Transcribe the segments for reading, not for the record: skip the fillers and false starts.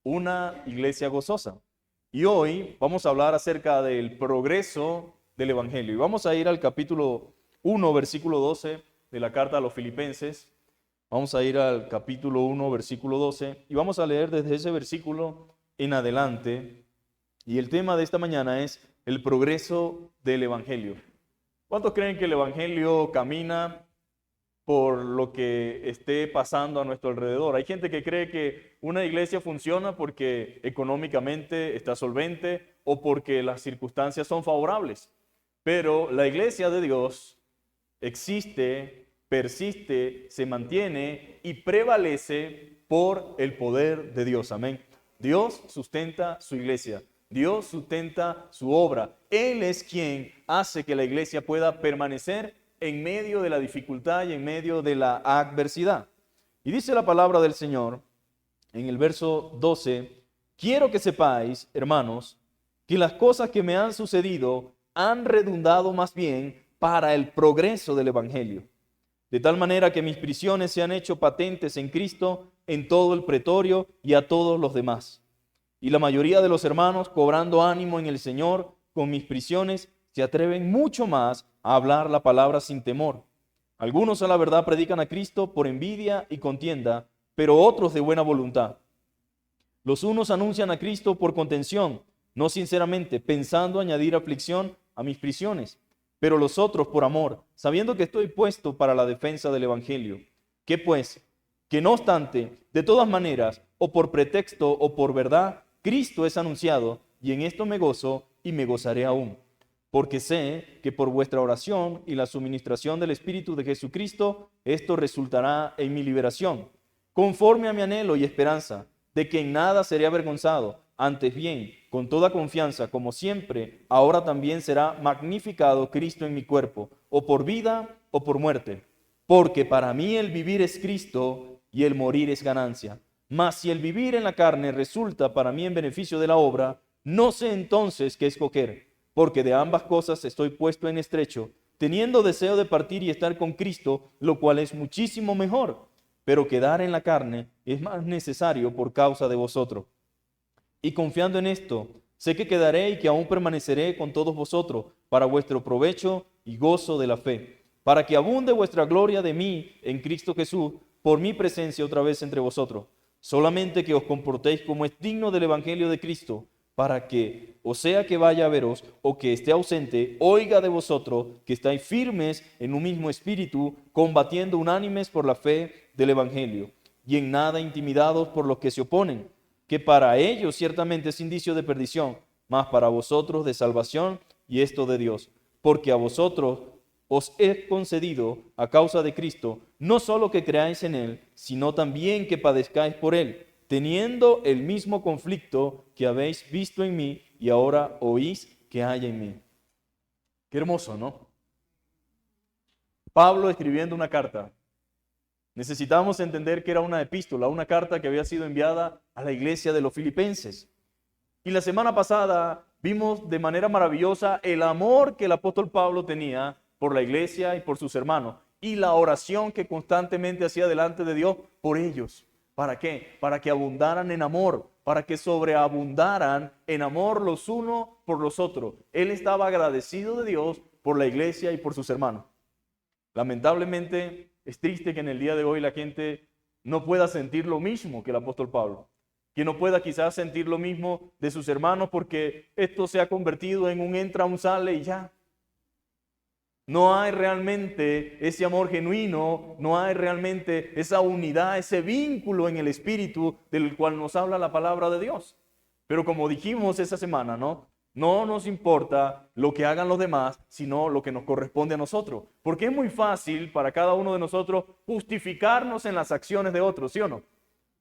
una iglesia gozosa. Y hoy vamos a hablar acerca del progreso del Evangelio. Y vamos a ir al capítulo 1, versículo 12 de la carta a los Filipenses. Vamos a ir al capítulo 1, versículo 12, y vamos a leer desde ese versículo en adelante. Y el tema de esta mañana es el progreso del Evangelio. ¿Cuántos creen que el Evangelio camina por lo que esté pasando a nuestro alrededor? Hay gente que cree que una iglesia funciona porque económicamente está solvente o porque las circunstancias son favorables. Pero la iglesia de Dios existe, persiste, se mantiene y prevalece por el poder de Dios. Amén. Dios sustenta su iglesia. Dios sustenta su obra. Él es quien hace que la iglesia pueda permanecer en medio de la dificultad y en medio de la adversidad. Y dice la palabra del Señor en el verso 12: quiero que sepáis, hermanos, que las cosas que me han sucedido han redundado más bien para el progreso del Evangelio, de tal manera que mis prisiones se han hecho patentes en Cristo en todo el pretorio y a todos los demás. Y la mayoría de los hermanos, cobrando ánimo en el Señor con mis prisiones, se atreven mucho más a hablar la palabra sin temor. Algunos a la verdad predican a Cristo por envidia y contienda, pero otros de buena voluntad. Los unos anuncian a Cristo por contención, no sinceramente, pensando añadir aflicción a mis prisiones, pero los otros por amor, sabiendo que estoy puesto para la defensa del Evangelio. ¿Qué pues? Que no obstante, de todas maneras, o por pretexto o por verdad, Cristo es anunciado, y en esto me gozo y me gozaré aún. Porque sé que por vuestra oración y la suministración del Espíritu de Jesucristo, esto resultará en mi liberación, conforme a mi anhelo y esperanza, de que en nada seré avergonzado, antes bien, con toda confianza, como siempre, ahora también será magnificado Cristo en mi cuerpo, o por vida o por muerte. Porque para mí el vivir es Cristo y el morir es ganancia. Mas si el vivir en la carne resulta para mí en beneficio de la obra, no sé entonces qué escoger, porque de ambas cosas estoy puesto en estrecho, teniendo deseo de partir y estar con Cristo, lo cual es muchísimo mejor, pero quedar en la carne es más necesario por causa de vosotros. Y confiando en esto, sé que quedaré y que aún permaneceré con todos vosotros para vuestro provecho y gozo de la fe, para que abunde vuestra gloria de mí en Cristo Jesús por mi presencia otra vez entre vosotros. Solamente que os comportéis como es digno del Evangelio de Cristo, para que, o sea que vaya a veros o que esté ausente, oiga de vosotros que estáis firmes en un mismo espíritu, combatiendo unánimes por la fe del Evangelio, y en nada intimidados por los que se oponen, que para ellos ciertamente es indicio de perdición, mas para vosotros de salvación, y esto de Dios, porque a vosotros os he concedido a causa de Cristo, no solo que creáis en Él, sino también que padezcáis por Él, teniendo el mismo conflicto que habéis visto en mí y ahora oís que hay en mí. Qué hermoso, ¿no? Pablo escribiendo una carta. Necesitábamos entender que era una epístola, una carta que había sido enviada a la iglesia de los Filipenses. Y la semana pasada vimos de manera maravillosa el amor que el apóstol Pablo tenía por la iglesia y por sus hermanos, y la oración que constantemente hacía delante de Dios por ellos. ¿Para qué? Para que abundaran en amor, para que sobreabundaran en amor los unos por los otros. Él estaba agradecido de Dios por la iglesia y por sus hermanos. Lamentablemente es triste que en el día de hoy la gente no pueda sentir lo mismo que el apóstol Pablo, que no pueda quizás sentir lo mismo de sus hermanos, porque esto se ha convertido en un entra, un sale y ya. No hay realmente ese amor genuino, no hay realmente esa unidad, ese vínculo en el espíritu del cual nos habla la palabra de Dios. Pero como dijimos esa semana, no nos importa lo que hagan los demás, sino lo que nos corresponde a nosotros. Porque es muy fácil para cada uno de nosotros justificarnos en las acciones de otros, ¿sí o no?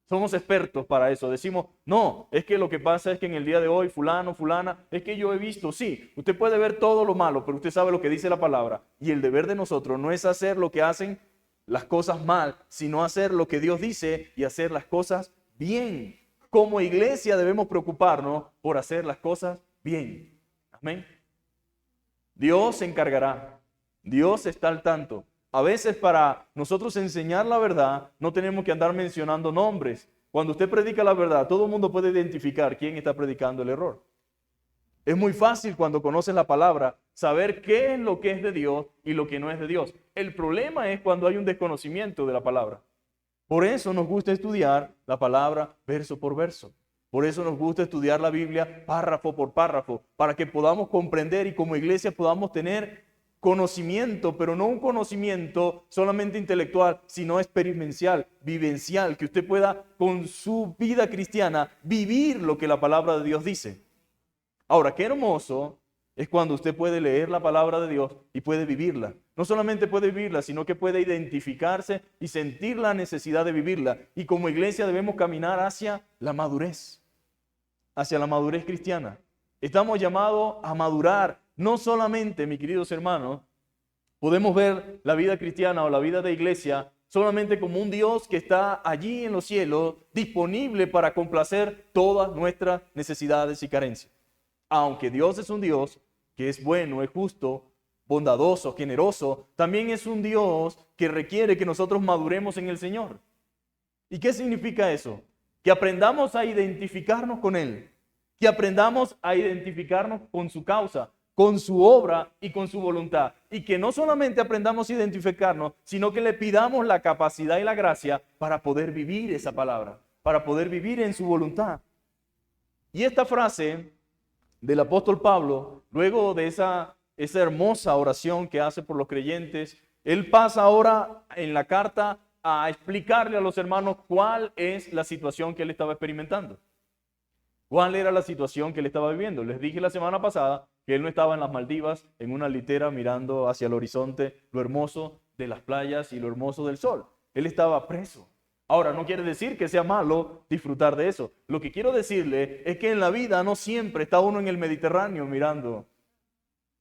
Somos expertos para eso. Decimos, no, es que lo que pasa es que en el día de hoy, fulano, fulana, es que yo he visto, sí, usted puede ver todo lo malo, pero usted sabe lo que dice la palabra. Y el deber de nosotros no es hacer lo que hacen las cosas mal, sino hacer lo que Dios dice y hacer las cosas bien. Como iglesia debemos preocuparnos por hacer las cosas bien. Amén. Dios se encargará. Dios está al tanto. A veces para nosotros enseñar la verdad no tenemos que andar mencionando nombres. Cuando usted predica la verdad, todo el mundo puede identificar quién está predicando el error. Es muy fácil cuando conoces la palabra saber qué es lo que es de Dios y lo que no es de Dios. El problema es cuando hay un desconocimiento de la palabra. Por eso nos gusta estudiar la palabra verso por verso. Por eso nos gusta estudiar la Biblia párrafo por párrafo, para que podamos comprender y como iglesia podamos tener conocimiento, pero no un conocimiento solamente intelectual, sino experiencial, vivencial, que usted pueda con su vida cristiana vivir lo que la palabra de Dios dice. Ahora, qué hermoso es cuando usted puede leer la palabra de Dios y puede vivirla. No solamente puede vivirla, sino que puede identificarse y sentir la necesidad de vivirla. Y como iglesia debemos caminar hacia la madurez cristiana. Estamos llamados a madurar. No solamente, mis queridos hermanos, podemos ver la vida cristiana o la vida de iglesia solamente como un Dios que está allí en los cielos, disponible para complacer todas nuestras necesidades y carencias. Aunque Dios es un Dios que es bueno, es justo, bondadoso, generoso, también es un Dios que requiere que nosotros maduremos en el Señor. ¿Y qué significa eso? Que aprendamos a identificarnos con Él, que aprendamos a identificarnos con su causa, con su obra y con su voluntad. Y que no solamente aprendamos a identificarnos, sino que le pidamos la capacidad y la gracia para poder vivir esa palabra, para poder vivir en su voluntad. Y esta frase del apóstol Pablo, luego de esa hermosa oración que hace por los creyentes, él pasa ahora en la carta a explicarle a los hermanos cuál es la situación que él estaba experimentando. ¿Cuál era la situación que él estaba viviendo? Les dije la semana pasada que él no estaba en las Maldivas, en una litera mirando hacia el horizonte lo hermoso de las playas y lo hermoso del sol. Él estaba preso. Ahora, no quiere decir que sea malo disfrutar de eso. Lo que quiero decirle es que en la vida no siempre está uno en el Mediterráneo mirando.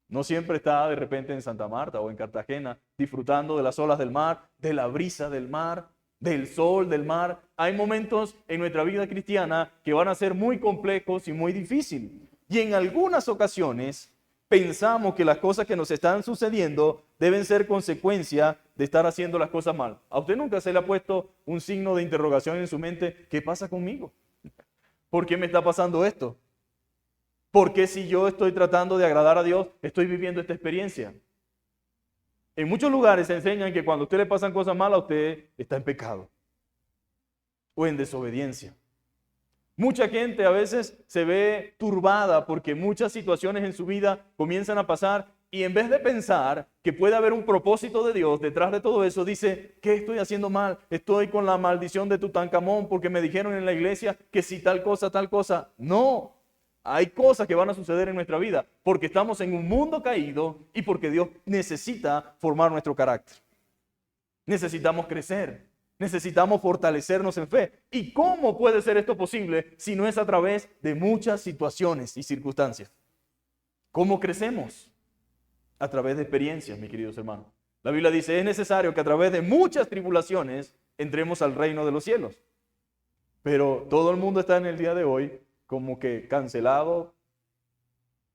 No siempre está de repente en Santa Marta o en Cartagena disfrutando de las olas del mar, de la brisa del mar, del sol del mar. Hay momentos en nuestra vida cristiana que van a ser muy complejos y muy difíciles. Y en algunas ocasiones pensamos que las cosas que nos están sucediendo deben ser consecuencia de estar haciendo las cosas mal. ¿A usted nunca se le ha puesto un signo de interrogación en su mente? ¿Qué pasa conmigo? ¿Por qué me está pasando esto? ¿Por qué si yo estoy tratando de agradar a Dios, estoy viviendo esta experiencia? En muchos lugares se enseñan que cuando a usted le pasan cosas malas, usted está en pecado o en desobediencia. Mucha gente a veces se ve turbada porque muchas situaciones en su vida comienzan a pasar y en vez de pensar que puede haber un propósito de Dios detrás de todo eso, dice, ¿qué estoy haciendo mal? Estoy con la maldición de Tutankamón porque me dijeron en la iglesia que si tal cosa. No, hay cosas que van a suceder en nuestra vida porque estamos en un mundo caído y porque Dios necesita formar nuestro carácter. Necesitamos crecer. Necesitamos fortalecernos en fe. ¿Y cómo puede ser esto posible si no es a través de muchas situaciones y circunstancias? ¿Cómo crecemos? A través de experiencias, mis queridos hermanos. La Biblia dice, es necesario que a través de muchas tribulaciones entremos al reino de los cielos. Pero todo el mundo está en el día de hoy como que cancelado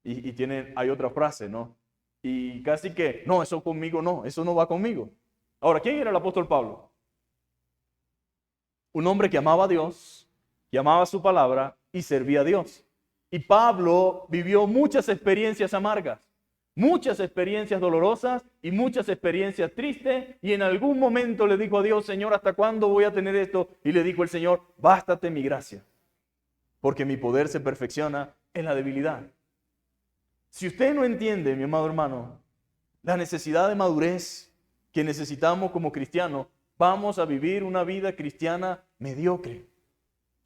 y hay otra frase, ¿no? Y casi que, no, eso conmigo no, eso no va conmigo. Ahora, ¿quién era el apóstol Pablo? Un hombre que amaba a Dios, que amaba su palabra y servía a Dios. Y Pablo vivió muchas experiencias amargas, muchas experiencias dolorosas y muchas experiencias tristes. Y en algún momento le dijo a Dios, Señor, ¿hasta cuándo voy a tener esto? Y le dijo el Señor, bástate mi gracia, porque mi poder se perfecciona en la debilidad. Si usted no entiende, mi amado hermano, la necesidad de madurez que necesitamos como cristianos, vamos a vivir una vida cristiana mediocre.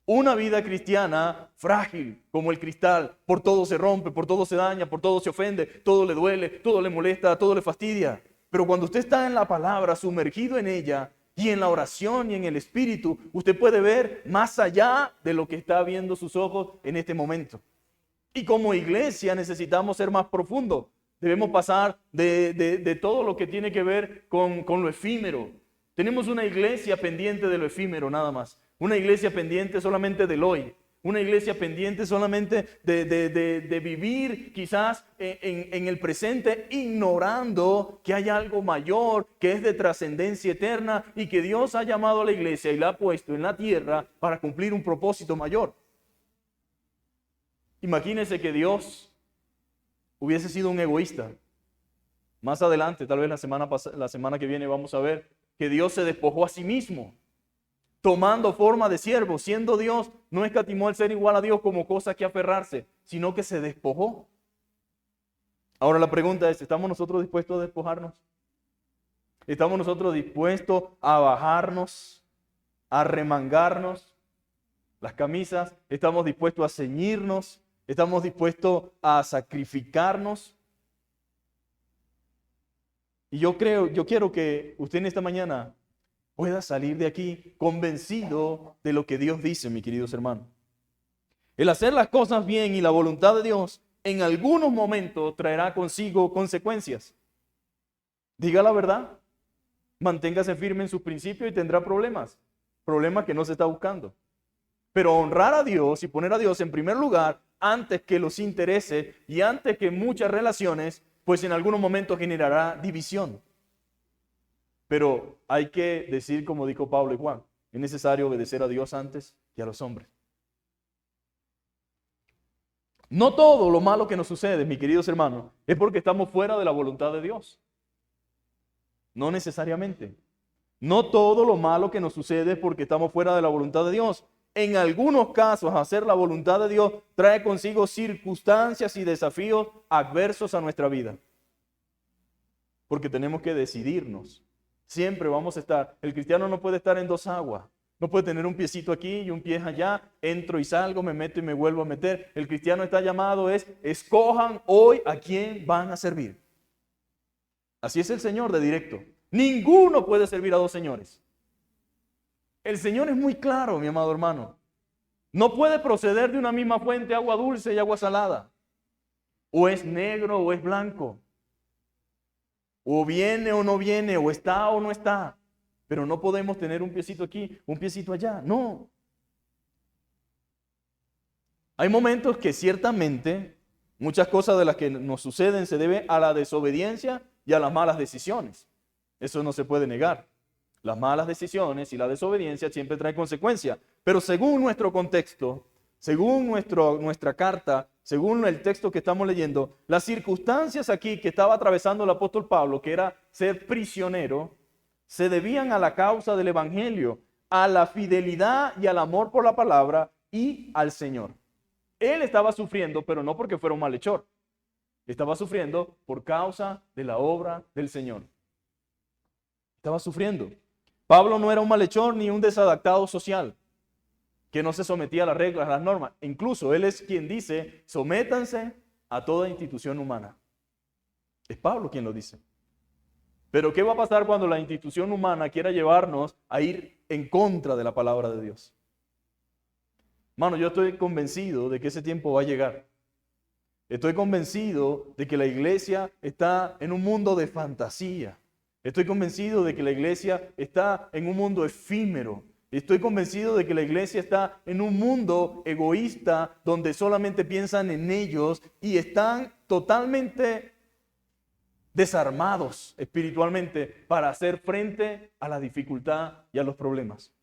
Una vida cristiana frágil, como el cristal. Por todo se rompe, por todo se daña, por todo se ofende, todo le duele, todo le molesta, todo le fastidia. Pero cuando usted está en la palabra, sumergido en ella, y en la oración y en el Espíritu, usted puede ver más allá de lo que está viendo sus ojos en este momento. Y como iglesia necesitamos ser más profundos. Debemos pasar de todo lo que tiene que ver con lo efímero. Tenemos una iglesia pendiente de lo efímero nada más. Una iglesia pendiente solamente del hoy. Una iglesia pendiente solamente de vivir quizás en el presente, ignorando que hay algo mayor, que es de trascendencia eterna y que Dios ha llamado a la iglesia y la ha puesto en la tierra para cumplir un propósito mayor. Imagínense que Dios hubiese sido un egoísta. Más adelante, tal vez la semana que viene, vamos a ver que Dios se despojó a sí mismo, tomando forma de siervo, siendo Dios, no escatimó el ser igual a Dios como cosa que aferrarse, sino que se despojó. Ahora la pregunta es, ¿estamos nosotros dispuestos a despojarnos? ¿Estamos nosotros dispuestos a bajarnos, a remangarnos las camisas? ¿Estamos dispuestos a ceñirnos? ¿Estamos dispuestos a sacrificarnos? Y yo quiero que usted en esta mañana pueda salir de aquí convencido de lo que Dios dice, mis queridos hermanos. El hacer las cosas bien y la voluntad de Dios en algunos momentos traerá consigo consecuencias. Diga la verdad, manténgase firme en sus principios y tendrá problemas que no se está buscando. Pero honrar a Dios y poner a Dios en primer lugar antes que los intereses y antes que muchas relaciones, pues en algunos momentos generará división. Pero hay que decir, como dijo Pablo y Juan, es necesario obedecer a Dios antes que a los hombres. No todo lo malo que nos sucede, mis queridos hermanos, es porque estamos fuera de la voluntad de Dios. No necesariamente. No todo lo malo que nos sucede es porque estamos fuera de la voluntad de Dios. En algunos casos, hacer la voluntad de Dios trae consigo circunstancias y desafíos adversos a nuestra vida. Porque tenemos que decidirnos. Siempre vamos a estar. El cristiano no puede estar en dos aguas. No puede tener un piecito aquí y un pie allá. Entro y salgo, me meto y me vuelvo a meter. El cristiano está llamado escojan hoy a quién van a servir. Así es el Señor de directo. Ninguno puede servir a dos señores. El Señor es muy claro, mi amado hermano. No puede proceder de una misma fuente agua dulce y agua salada. O es negro o es blanco. O viene o no viene, o está o no está. Pero no podemos tener un piecito aquí, un piecito allá. No. Hay momentos que ciertamente muchas cosas de las que nos suceden se debe a la desobediencia y a las malas decisiones. Eso no se puede negar. Las malas decisiones y la desobediencia siempre traen consecuencias. Pero según nuestro contexto, según nuestra carta, según el texto que estamos leyendo, las circunstancias aquí que estaba atravesando el apóstol Pablo, que era ser prisionero, se debían a la causa del evangelio, a la fidelidad y al amor por la palabra y al Señor. Él estaba sufriendo, pero no porque fuera un malhechor. Estaba sufriendo por causa de la obra del Señor. Estaba sufriendo. Pablo no era un malhechor ni un desadaptado social que no se sometía a las reglas, a las normas. Incluso él es quien dice, sométanse a toda institución humana. Es Pablo quien lo dice. Pero ¿qué va a pasar cuando la institución humana quiera llevarnos a ir en contra de la palabra de Dios? Hermano, yo estoy convencido de que ese tiempo va a llegar. Estoy convencido de que la iglesia está en un mundo de fantasía. Estoy convencido de que la iglesia está en un mundo efímero. Estoy convencido de que la iglesia está en un mundo egoísta donde solamente piensan en ellos y están totalmente desarmados espiritualmente para hacer frente a la dificultad y a los problemas.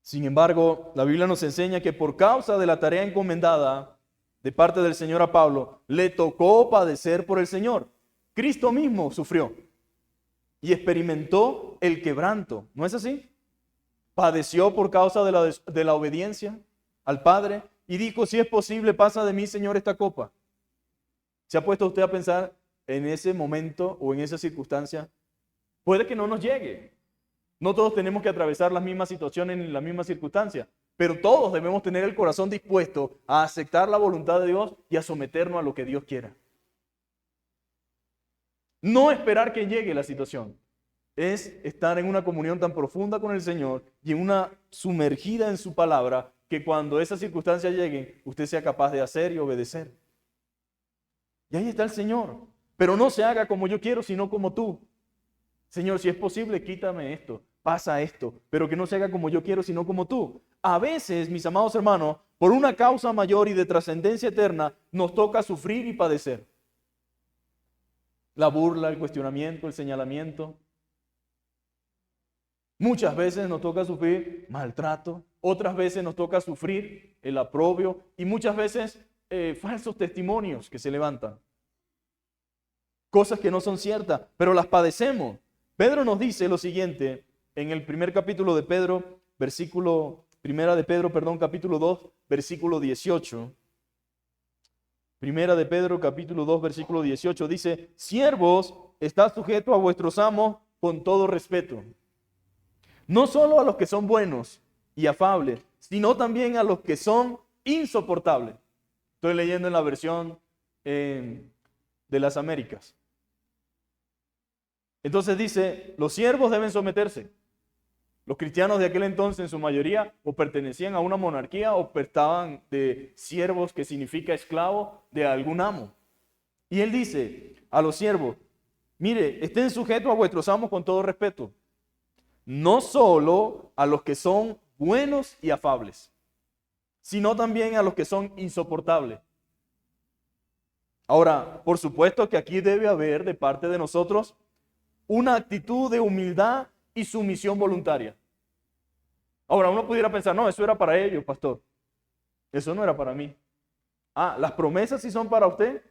Sin embargo, la Biblia nos enseña que por causa de la tarea encomendada de parte del Señor a Pablo, le tocó padecer por el Señor. Cristo mismo sufrió y experimentó el quebranto. ¿No es así? Padeció por causa de la obediencia al Padre y dijo, si es posible, pasa de mí, Señor, esta copa. ¿Se ha puesto usted a pensar en ese momento o en esa circunstancia? Puede que no nos llegue. No todos tenemos que atravesar las mismas situaciones ni las mismas circunstancias, pero todos debemos tener el corazón dispuesto a aceptar la voluntad de Dios y a someternos a lo que Dios quiera. No esperar que llegue la situación, es estar en una comunión tan profunda con el Señor y en una sumergida en su palabra que cuando esas circunstancias lleguen, usted sea capaz de hacer y obedecer. Y ahí está el Señor. Pero no se haga como yo quiero, sino como tú. Señor, si es posible, quítame esto, pasa esto, pero que no se haga como yo quiero, sino como tú. A veces, mis amados hermanos, por una causa mayor y de trascendencia eterna, nos toca sufrir y padecer. La burla, el cuestionamiento, el señalamiento. Muchas veces nos toca sufrir maltrato, otras veces nos toca sufrir el aprobio y muchas veces falsos testimonios que se levantan. Cosas que no son ciertas, pero las padecemos. Pedro nos dice lo siguiente en el primer capítulo de Pedro, capítulo 2, versículo 18. Primera de Pedro, capítulo 2, versículo 18, dice: siervos, estad sujetos a vuestros amos con todo respeto. No solo a los que son buenos y afables, sino también a los que son insoportables. Estoy leyendo en la versión de las Américas. Entonces dice, los siervos deben someterse. Los cristianos de aquel entonces, en su mayoría, o pertenecían a una monarquía o estaban de siervos, que significa esclavo, de algún amo. Y él dice a los siervos, mire, estén sujetos a vuestros amos con todo respeto. No solo a los que son buenos y afables, sino también a los que son insoportables. Ahora, por supuesto que aquí debe haber de parte de nosotros una actitud de humildad y sumisión voluntaria. Ahora, uno pudiera pensar, no, eso era para ellos, pastor. Eso no era para mí. Las promesas sí son para usted,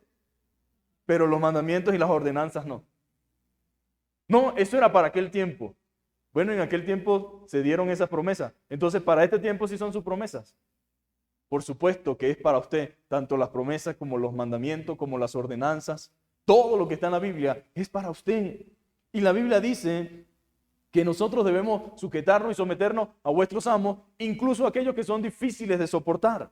pero los mandamientos y las ordenanzas no. No, eso era para aquel tiempo. Bueno, en aquel tiempo se dieron esas promesas. Entonces, para este tiempo sí son sus promesas. Por supuesto que es para usted, tanto las promesas como los mandamientos, como las ordenanzas. Todo lo que está en la Biblia es para usted. Y la Biblia dice que nosotros debemos sujetarnos y someternos a vuestros amos, incluso a aquellos que son difíciles de soportar.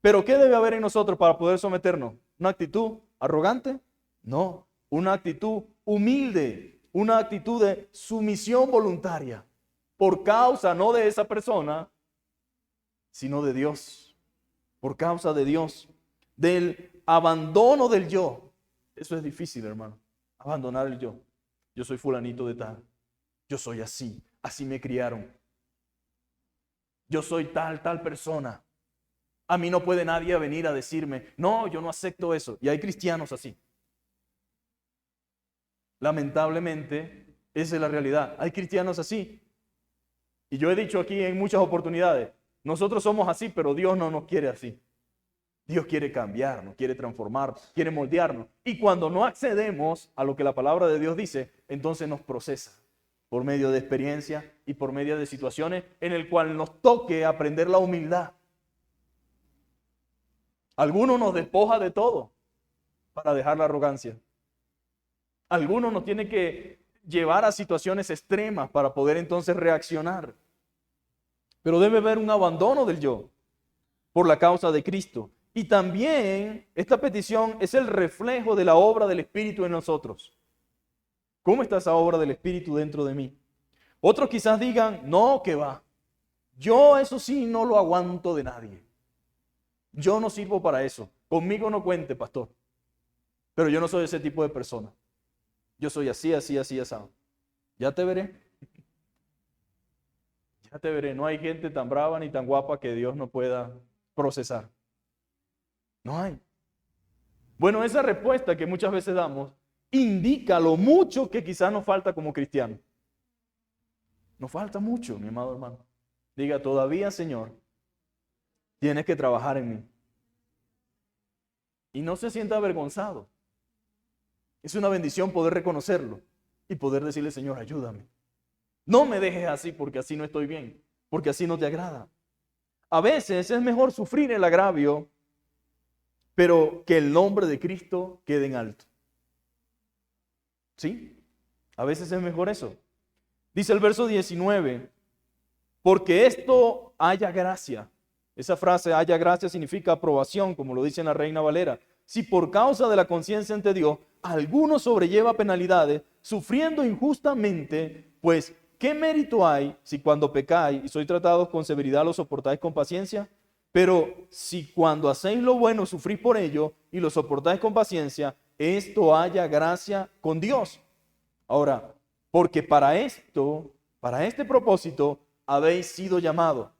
Pero ¿qué debe haber en nosotros para poder someternos? ¿Una actitud arrogante? No, una actitud humilde. Una actitud de sumisión voluntaria, por causa no de esa persona, sino de Dios, por causa de Dios, del abandono del yo. Eso es difícil, hermano, abandonar el yo. Yo soy fulanito de tal, yo soy así, así me criaron. Yo soy tal persona. A mí no puede nadie venir a decirme, no, yo no acepto eso. Y hay cristianos así. Lamentablemente, esa es la realidad. Hay cristianos así. Y yo he dicho aquí en muchas oportunidades, nosotros somos así, pero Dios no nos quiere así. Dios quiere cambiarnos, quiere transformarnos, quiere moldearnos. Y cuando no accedemos a lo que la palabra de Dios dice, entonces nos procesa por medio de experiencia y por medio de situaciones en el cual nos toque aprender la humildad. Algunos nos despoja de todo para dejar la arrogancia. Algunos nos tienen que llevar a situaciones extremas para poder entonces reaccionar. Pero debe haber un abandono del yo por la causa de Cristo. Y también esta petición es el reflejo de la obra del Espíritu en nosotros. ¿Cómo está esa obra del Espíritu dentro de mí? Otros quizás digan, no, que va. Yo eso sí no lo aguanto de nadie. Yo no sirvo para eso. Conmigo no cuente, pastor. Pero yo no soy ese tipo de persona. Yo soy así. Ya te veré. Ya te veré. No hay gente tan brava ni tan guapa que Dios no pueda procesar. No hay. Bueno, esa respuesta que muchas veces damos indica lo mucho que quizás nos falta como cristianos. Nos falta mucho, mi amado hermano. Diga, todavía, Señor, tienes que trabajar en mí. Y no se sienta avergonzado. Es una bendición poder reconocerlo y poder decirle, Señor, ayúdame. No me dejes así porque así no estoy bien, porque así no te agrada. A veces es mejor sufrir el agravio, pero que el nombre de Cristo quede en alto. ¿Sí? A veces es mejor eso. Dice el verso 19, porque esto haya gracia. Esa frase, haya gracia, significa aprobación, como lo dice en la Reina Valera. Si por causa de la conciencia ante Dios, alguno sobrelleva penalidades, sufriendo injustamente, pues, ¿qué mérito hay si cuando pecáis y sois tratados con severidad lo soportáis con paciencia? Pero si cuando hacéis lo bueno sufrís por ello y lo soportáis con paciencia, esto haya gracia con Dios. Ahora, porque para esto, para este propósito, habéis sido llamados.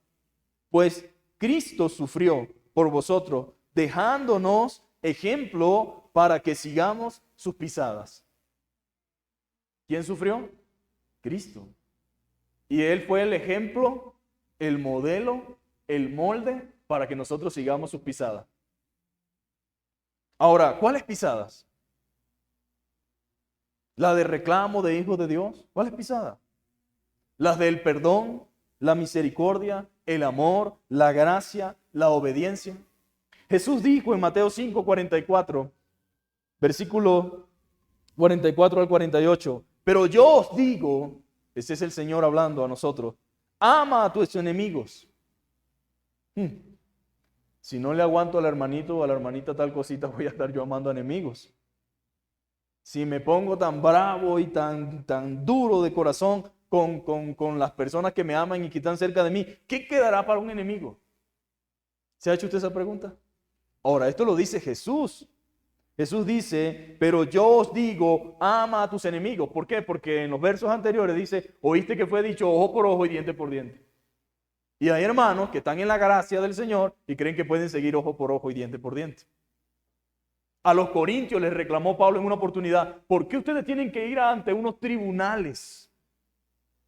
Pues Cristo sufrió por vosotros, dejándonos ejemplo para que sigamos sus pisadas. ¿Quién sufrió? Cristo. Y Él fue el ejemplo, el modelo, el molde para que nosotros sigamos sus pisadas. Ahora, ¿cuáles pisadas? La de reclamo de hijos de Dios. ¿Cuáles pisadas? Las del perdón, la misericordia, el amor, la gracia, la obediencia. Jesús dijo en Mateo 5:44, versículo 44 al 48, pero yo os digo, ese es el Señor hablando a nosotros, ama a tus enemigos. Si no le aguanto al hermanito o a la hermanita tal cosita, voy a estar yo amando a enemigos. Si me pongo tan bravo y tan duro de corazón con las personas que me aman y que están cerca de mí, ¿qué quedará para un enemigo? ¿Se ha hecho usted esa pregunta? Ahora, esto lo dice Jesús. Jesús dice, pero yo os digo, ama a tus enemigos. ¿Por qué? Porque en los versos anteriores dice, oíste que fue dicho ojo por ojo y diente por diente. Y hay hermanos que están en la gracia del Señor y creen que pueden seguir ojo por ojo y diente por diente. A los corintios les reclamó Pablo en una oportunidad, ¿por qué ustedes tienen que ir ante unos tribunales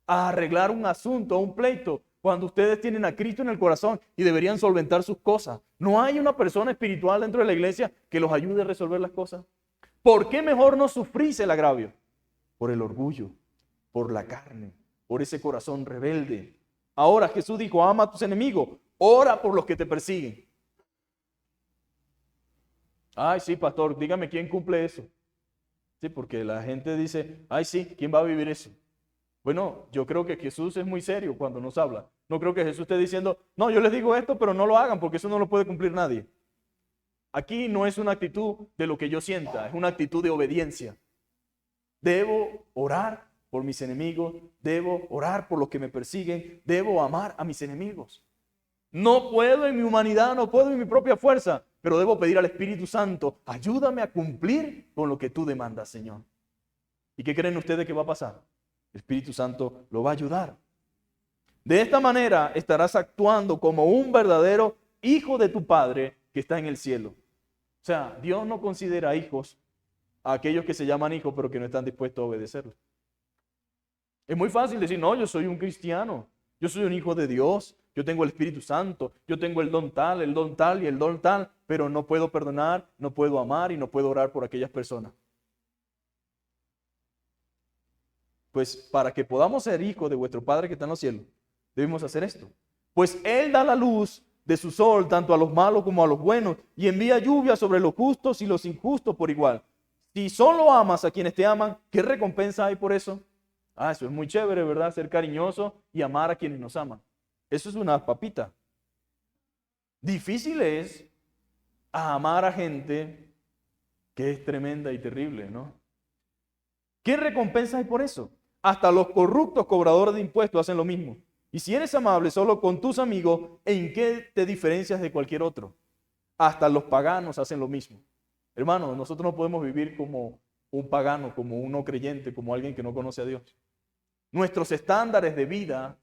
a arreglar un asunto, un pleito, cuando ustedes tienen a Cristo en el corazón y deberían solventar sus cosas? ¿No hay una persona espiritual dentro de la iglesia que los ayude a resolver las cosas? ¿Por qué mejor no sufrís el agravio? Por el orgullo, por la carne, por ese corazón rebelde. Ahora Jesús dijo, ama a tus enemigos, ora por los que te persiguen. Ay, sí, pastor, dígame quién cumple eso. Sí, porque la gente dice, ay, sí, ¿quién va a vivir eso? Bueno, yo creo que Jesús es muy serio cuando nos habla. No creo que Jesús esté diciendo, no, yo les digo esto, pero no lo hagan porque eso no lo puede cumplir nadie. Aquí no es una actitud de lo que yo sienta, es una actitud de obediencia. Debo orar por mis enemigos, debo orar por los que me persiguen, debo amar a mis enemigos. No puedo en mi humanidad, no puedo en mi propia fuerza, pero debo pedir al Espíritu Santo, ayúdame a cumplir con lo que tú demandas, Señor. ¿Y qué creen ustedes que va a pasar? El Espíritu Santo lo va a ayudar. De esta manera estarás actuando como un verdadero hijo de tu Padre que está en el cielo. O sea, Dios no considera hijos a aquellos que se llaman hijos pero que no están dispuestos a obedecerlo. Es muy fácil decir, no, yo soy un cristiano, yo soy un hijo de Dios, yo tengo el Espíritu Santo, yo tengo el don tal y el don tal, pero no puedo perdonar, no puedo amar y no puedo orar por aquellas personas. Pues para que podamos ser hijos de vuestro Padre que está en los cielos, debemos hacer esto. Pues Él da la luz de su sol tanto a los malos como a los buenos y envía lluvia sobre los justos y los injustos por igual. Si solo amas a quienes te aman, ¿qué recompensa hay por eso? Eso es muy chévere, ¿verdad? Ser cariñoso y amar a quienes nos aman. Eso es una papita. Difícil es amar a gente que es tremenda y terrible, ¿no? ¿Qué recompensa hay por eso? Hasta los corruptos cobradores de impuestos hacen lo mismo. Y si eres amable solo con tus amigos, ¿en qué te diferencias de cualquier otro? Hasta los paganos hacen lo mismo. Hermano, nosotros no podemos vivir como un pagano, como un no creyente, como alguien que no conoce a Dios. Nuestros estándares de vida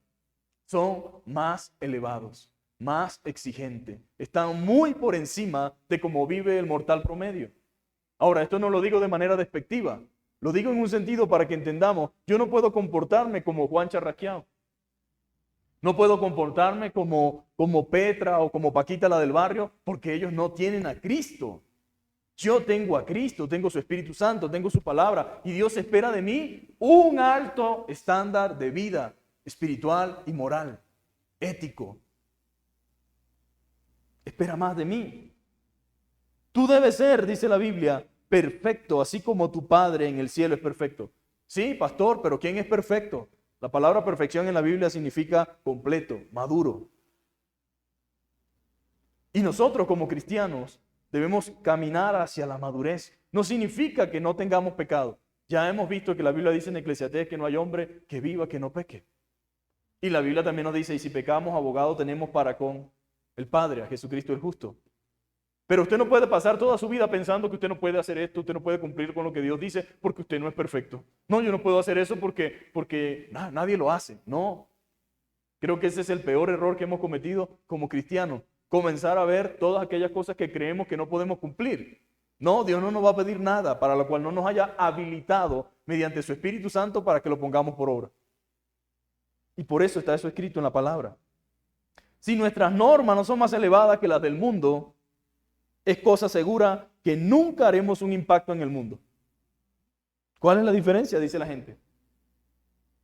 son más elevados, más exigentes. Están muy por encima de cómo vive el mortal promedio. Ahora, esto no lo digo de manera despectiva. Lo digo en un sentido para que entendamos. Yo no puedo comportarme como Juan Charraquiao. No puedo comportarme como Petra o como Paquita la del barrio porque ellos no tienen a Cristo. Yo tengo a Cristo, tengo su Espíritu Santo, tengo su palabra y Dios espera de mí un alto estándar de vida espiritual y moral, ético. Espera más de mí. Tú debes ser, dice la Biblia, perfecto, así como tu Padre en el cielo es perfecto. Sí, pastor, pero ¿quién es perfecto? La palabra perfección en la Biblia significa completo, maduro. Y nosotros como cristianos debemos caminar hacia la madurez. No significa que no tengamos pecado. Ya hemos visto que la Biblia dice en Eclesiastés que no hay hombre que viva que no peque. Y la Biblia también nos dice, y si pecamos, abogado tenemos para con el Padre, a Jesucristo el justo. Pero usted no puede pasar toda su vida pensando que usted no puede hacer esto, usted no puede cumplir con lo que Dios dice porque usted no es perfecto. No, yo no puedo hacer eso porque nadie lo hace. No. Creo que ese es el peor error que hemos cometido como cristianos. Comenzar a ver todas aquellas cosas que creemos que no podemos cumplir. No, Dios no nos va a pedir nada para lo cual no nos haya habilitado mediante su Espíritu Santo para que lo pongamos por obra. Y por eso está eso escrito en la palabra. Si nuestras normas no son más elevadas que las del mundo, es cosa segura que nunca haremos un impacto en el mundo. ¿Cuál es la diferencia? Dice la gente.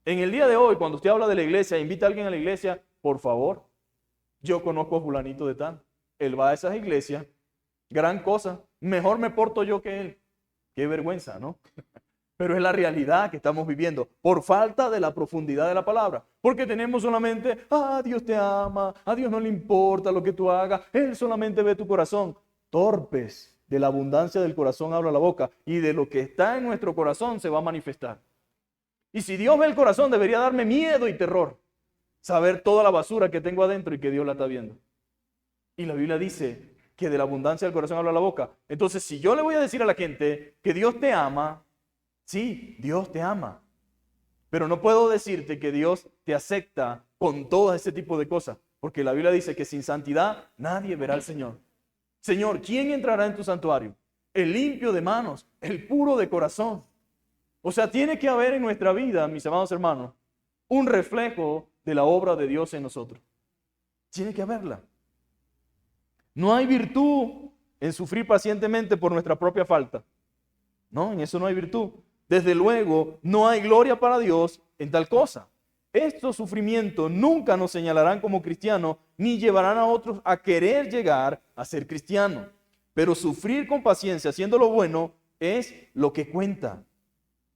En el día de hoy, cuando usted habla de la iglesia, invita a alguien a la iglesia, por favor, yo conozco a fulanito de tal. Él va a esas iglesias, gran cosa, mejor me porto yo que él. Qué vergüenza, ¿no? Pero es la realidad que estamos viviendo por falta de la profundidad de la palabra. Porque tenemos solamente, Dios te ama, a Dios no le importa lo que tú hagas, Él solamente ve tu corazón. Torpes, de la abundancia del corazón habla la boca y de lo que está en nuestro corazón se va a manifestar. Y si Dios ve el corazón, debería darme miedo y terror. Saber toda la basura que tengo adentro y que Dios la está viendo. Y la Biblia dice que de la abundancia del corazón habla la boca. Entonces, si yo le voy a decir a la gente que Dios te ama, sí, Dios te ama. Pero no puedo decirte que Dios te acepta con todo ese tipo de cosas. Porque la Biblia dice que sin santidad nadie verá al Señor. Señor, ¿quién entrará en tu santuario? El limpio de manos, el puro de corazón. O sea, tiene que haber en nuestra vida, mis amados hermanos, un reflejo de la obra de Dios en nosotros. Tiene que haberla. No hay virtud en sufrir pacientemente por nuestra propia falta. No, en eso no hay virtud. Desde luego, no hay gloria para Dios en tal cosa. Estos sufrimientos nunca nos señalarán como cristianos, ni llevarán a otros a querer llegar a ser cristianos. Pero sufrir con paciencia, haciendo lo bueno, es lo que cuenta.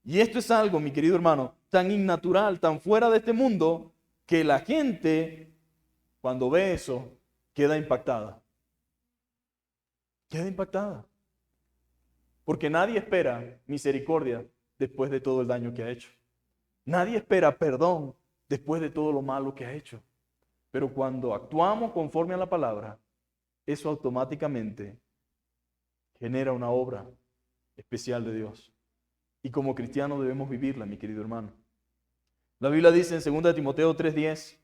Y esto es algo, mi querido hermano, tan innatural, tan fuera de este mundo, que la gente, cuando ve eso, queda impactada. Queda impactada. Porque nadie espera misericordia después de todo el daño que ha hecho. Nadie espera perdón después de todo lo malo que ha hecho. Pero cuando actuamos conforme a la palabra, eso automáticamente genera una obra especial de Dios. Y como cristianos debemos vivirla, mi querido hermano. La Biblia dice en 2 Timoteo 3:10,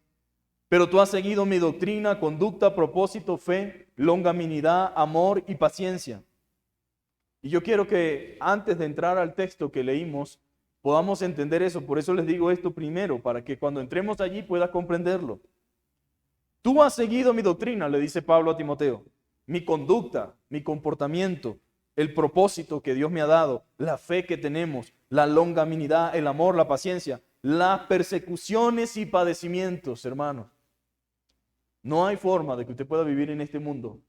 pero tú has seguido mi doctrina, conducta, propósito, fe, longanimidad, amor y paciencia. Y yo quiero que antes de entrar al texto que leímos, podamos entender eso. Por eso les digo esto primero, para que cuando entremos allí puedas comprenderlo. Tú has seguido mi doctrina, le dice Pablo a Timoteo, mi conducta, mi comportamiento, el propósito que Dios me ha dado, la fe que tenemos, la longanimidad, el amor, la paciencia, las persecuciones y padecimientos, hermanos. No hay forma de que usted pueda vivir en este mundo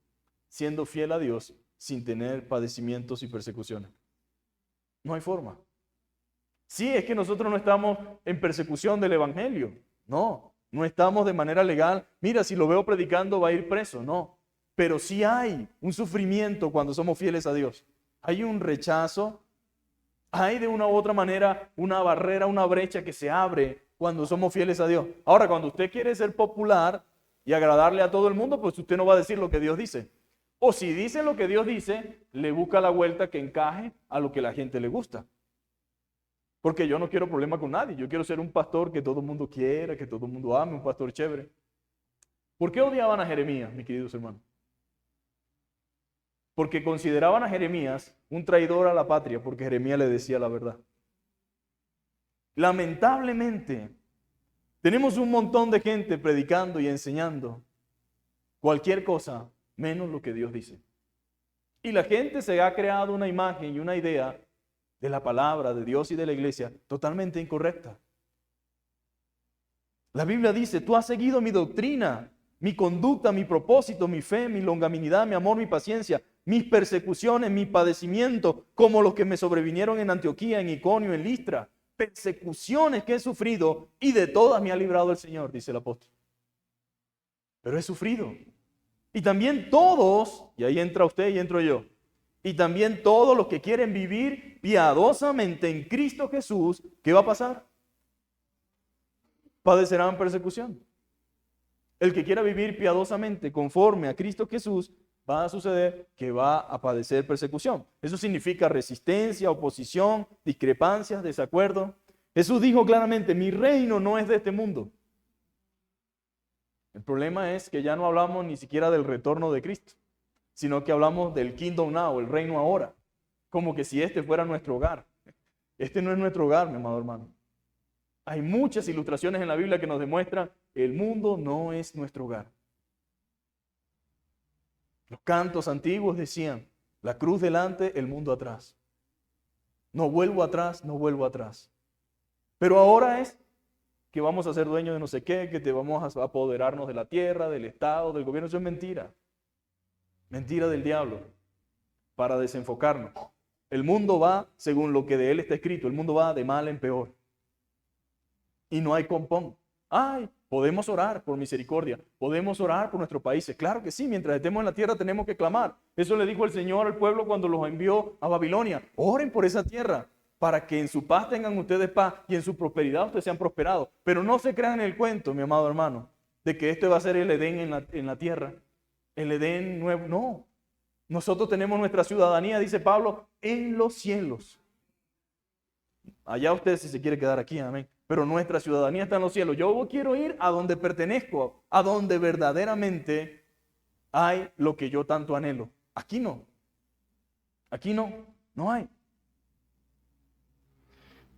siendo fiel a Dios sin tener padecimientos y persecuciones. No hay forma. Sí, es que nosotros no estamos en persecución del evangelio. No estamos de manera legal. Mira, si lo veo predicando va a ir preso. No. Pero sí hay un sufrimiento cuando somos fieles a Dios. Hay un rechazo. Hay de una u otra manera una barrera, una brecha que se abre cuando somos fieles a Dios. Ahora, cuando usted quiere ser popular y agradarle a todo el mundo, pues usted no va a decir lo que Dios dice. O si dice lo que Dios dice, le busca la vuelta que encaje a lo que la gente le gusta. Porque yo no quiero problema con nadie. Yo quiero ser un pastor que todo el mundo quiera, que todo el mundo ame, un pastor chévere. ¿Por qué odiaban a Jeremías, mis queridos hermanos? Porque consideraban a Jeremías un traidor a la patria, porque Jeremías le decía la verdad. Lamentablemente, tenemos un montón de gente predicando y enseñando cualquier cosa menos lo que Dios dice. Y la gente se ha creado una imagen y una idea de la palabra de Dios y de la iglesia totalmente incorrecta. La Biblia dice, tú has seguido mi doctrina, mi conducta, mi propósito, mi fe, mi longanimidad, mi amor, mi paciencia, mis persecuciones, mis padecimientos, como los que me sobrevinieron en Antioquía, en Iconio, en Listra. Persecuciones que he sufrido y de todas me ha librado el Señor, dice el apóstol. Pero he sufrido. Y también todos, y ahí entra usted y entro yo, y también todos los que quieren vivir piadosamente en Cristo Jesús, ¿qué va a pasar? Padecerán persecución. El que quiera vivir piadosamente conforme a Cristo Jesús va a suceder que va a padecer persecución. Eso significa resistencia, oposición, discrepancias, desacuerdo. Jesús dijo claramente, mi reino no es de este mundo. El problema es que ya no hablamos ni siquiera del retorno de Cristo, sino que hablamos del kingdom now, el reino ahora, como que si este fuera nuestro hogar. Este no es nuestro hogar, mi amado hermano. Hay muchas ilustraciones en la Biblia que nos demuestran que el mundo no es nuestro hogar. Los cantos antiguos decían, la cruz delante, el mundo atrás. No vuelvo atrás, no vuelvo atrás. Pero ahora es que vamos a ser dueños de no sé qué, que te vamos a apoderarnos de la tierra, del Estado, del gobierno. Eso es mentira. Mentira del diablo para desenfocarnos. El mundo va según lo que de él está escrito. El mundo va de mal en peor. Y no hay compón. Ay, podemos orar por misericordia. Podemos orar por nuestros países. Claro que sí, mientras estemos en la tierra tenemos que clamar. Eso le dijo el Señor al pueblo cuando los envió a Babilonia. Oren por esa tierra para que en su paz tengan ustedes paz y en su prosperidad ustedes sean prosperados. Pero no se crean en el cuento, mi amado hermano, de que este va a ser el Edén en la tierra. El Edén nuevo. No. Nosotros tenemos nuestra ciudadanía, dice Pablo, en los cielos. Allá usted si se quiere quedar aquí, amén. Pero nuestra ciudadanía está en los cielos. Yo quiero ir a donde pertenezco, a donde verdaderamente hay lo que yo tanto anhelo. Aquí no. Aquí no hay.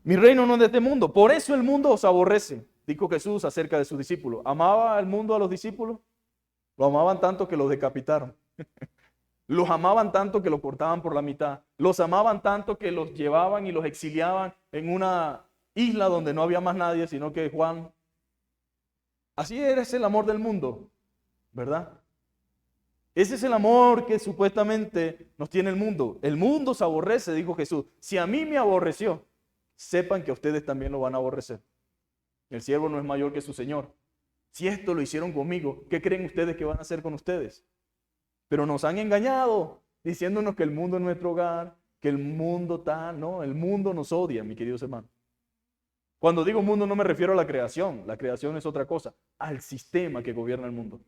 Mi reino no es de este mundo. Por eso el mundo os aborrece, dijo Jesús acerca de sus discípulos. ¿Amaba el mundo a los discípulos? Lo amaban tanto que los decapitaron. Los amaban tanto que los cortaban por la mitad. Los amaban tanto que los llevaban y los exiliaban en una isla donde no había más nadie, sino que Juan. Así es el amor del mundo, ¿verdad? Ese es el amor que supuestamente nos tiene el mundo. El mundo se aborrece, dijo Jesús. Si a mí me aborreció, sepan que a ustedes también lo van a aborrecer. El siervo no es mayor que su señor. Si esto lo hicieron conmigo, ¿qué creen ustedes que van a hacer con ustedes? Pero nos han engañado diciéndonos que el mundo es nuestro hogar, que el mundo tal. No, el mundo nos odia, mis queridos hermanos. Cuando digo mundo no me refiero a la creación es otra cosa, al sistema que gobierna el mundo.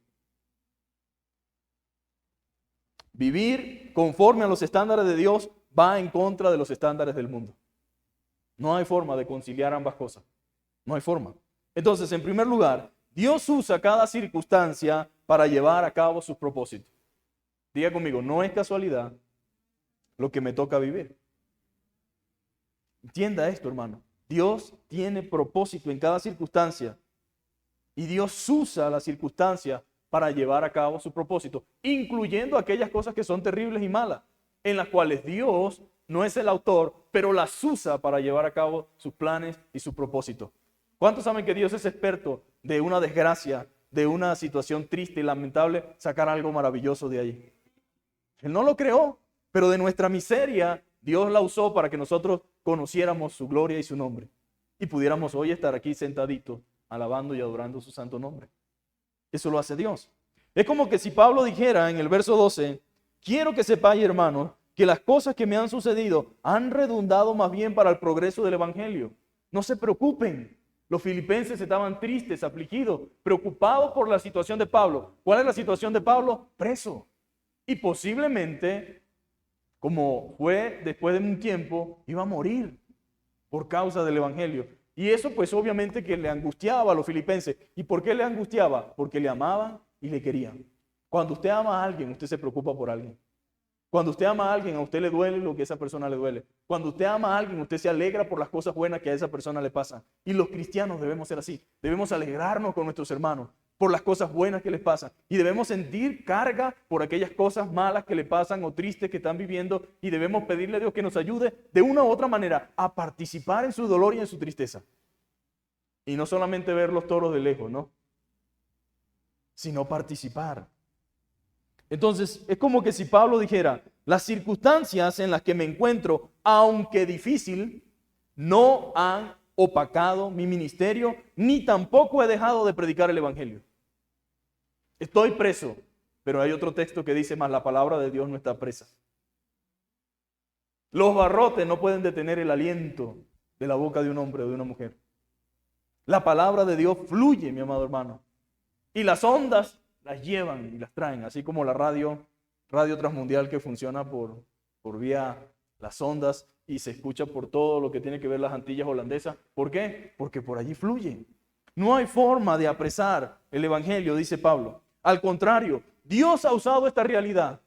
Vivir conforme a los estándares de Dios va en contra de los estándares del mundo. No hay forma de conciliar ambas cosas. No hay forma. Entonces, en primer lugar, Dios usa cada circunstancia para llevar a cabo sus propósitos. Diga conmigo, no es casualidad lo que me toca vivir. Entienda esto, hermano. Dios tiene propósito en cada circunstancia y Dios usa las circunstancias para llevar a cabo su propósito, incluyendo aquellas cosas que son terribles y malas, en las cuales Dios no es el autor, pero las usa para llevar a cabo sus planes y su propósito. ¿Cuántos saben que Dios es experto de una desgracia, de una situación triste y lamentable, sacar algo maravilloso de allí? Él no lo creó, pero de nuestra miseria Dios la usó para que nosotros conociéramos su gloria y su nombre y pudiéramos hoy estar aquí sentaditos alabando y adorando su santo nombre. Eso lo hace Dios. Es como que si Pablo dijera en el verso 12, quiero que sepáis, hermanos, que las cosas que me han sucedido han redundado más bien para el progreso del evangelio. No se preocupen. Los filipenses estaban tristes, afligidos, preocupados por la situación de Pablo. ¿Cuál es la situación de Pablo? Preso. Y posiblemente, como fue después de un tiempo, iba a morir por causa del evangelio. Y eso pues obviamente que le angustiaba a los filipenses. ¿Y por qué le angustiaba? Porque le amaban y le querían. Cuando usted ama a alguien, usted se preocupa por alguien. Cuando usted ama a alguien, a usted le duele lo que a esa persona le duele. Cuando usted ama a alguien, usted se alegra por las cosas buenas que a esa persona le pasan. Y los cristianos debemos ser así. Debemos alegrarnos con nuestros hermanos por las cosas buenas que les pasan. Y debemos sentir carga por aquellas cosas malas que le pasan o tristes que están viviendo. Y debemos pedirle a Dios que nos ayude de una u otra manera a participar en su dolor y en su tristeza. Y no solamente ver los toros de lejos, ¿no? Sino participar. Entonces, es como que si Pablo dijera, las circunstancias en las que me encuentro, aunque difícil, no han opacado mi ministerio, ni tampoco he dejado de predicar el evangelio. Estoy preso, pero hay otro texto que dice más, la palabra de Dios no está presa. Los barrotes no pueden detener el aliento de la boca de un hombre o de una mujer. La palabra de Dios fluye, mi amado hermano, y las ondas las llevan y las traen, así como la radio radio transmundial que funciona por vía las ondas y se escucha por todo lo que tiene que ver las Antillas holandesas. ¿Por qué? Porque por allí fluye. No hay forma de apresar el evangelio, dice Pablo. Al contrario, Dios ha usado esta realidad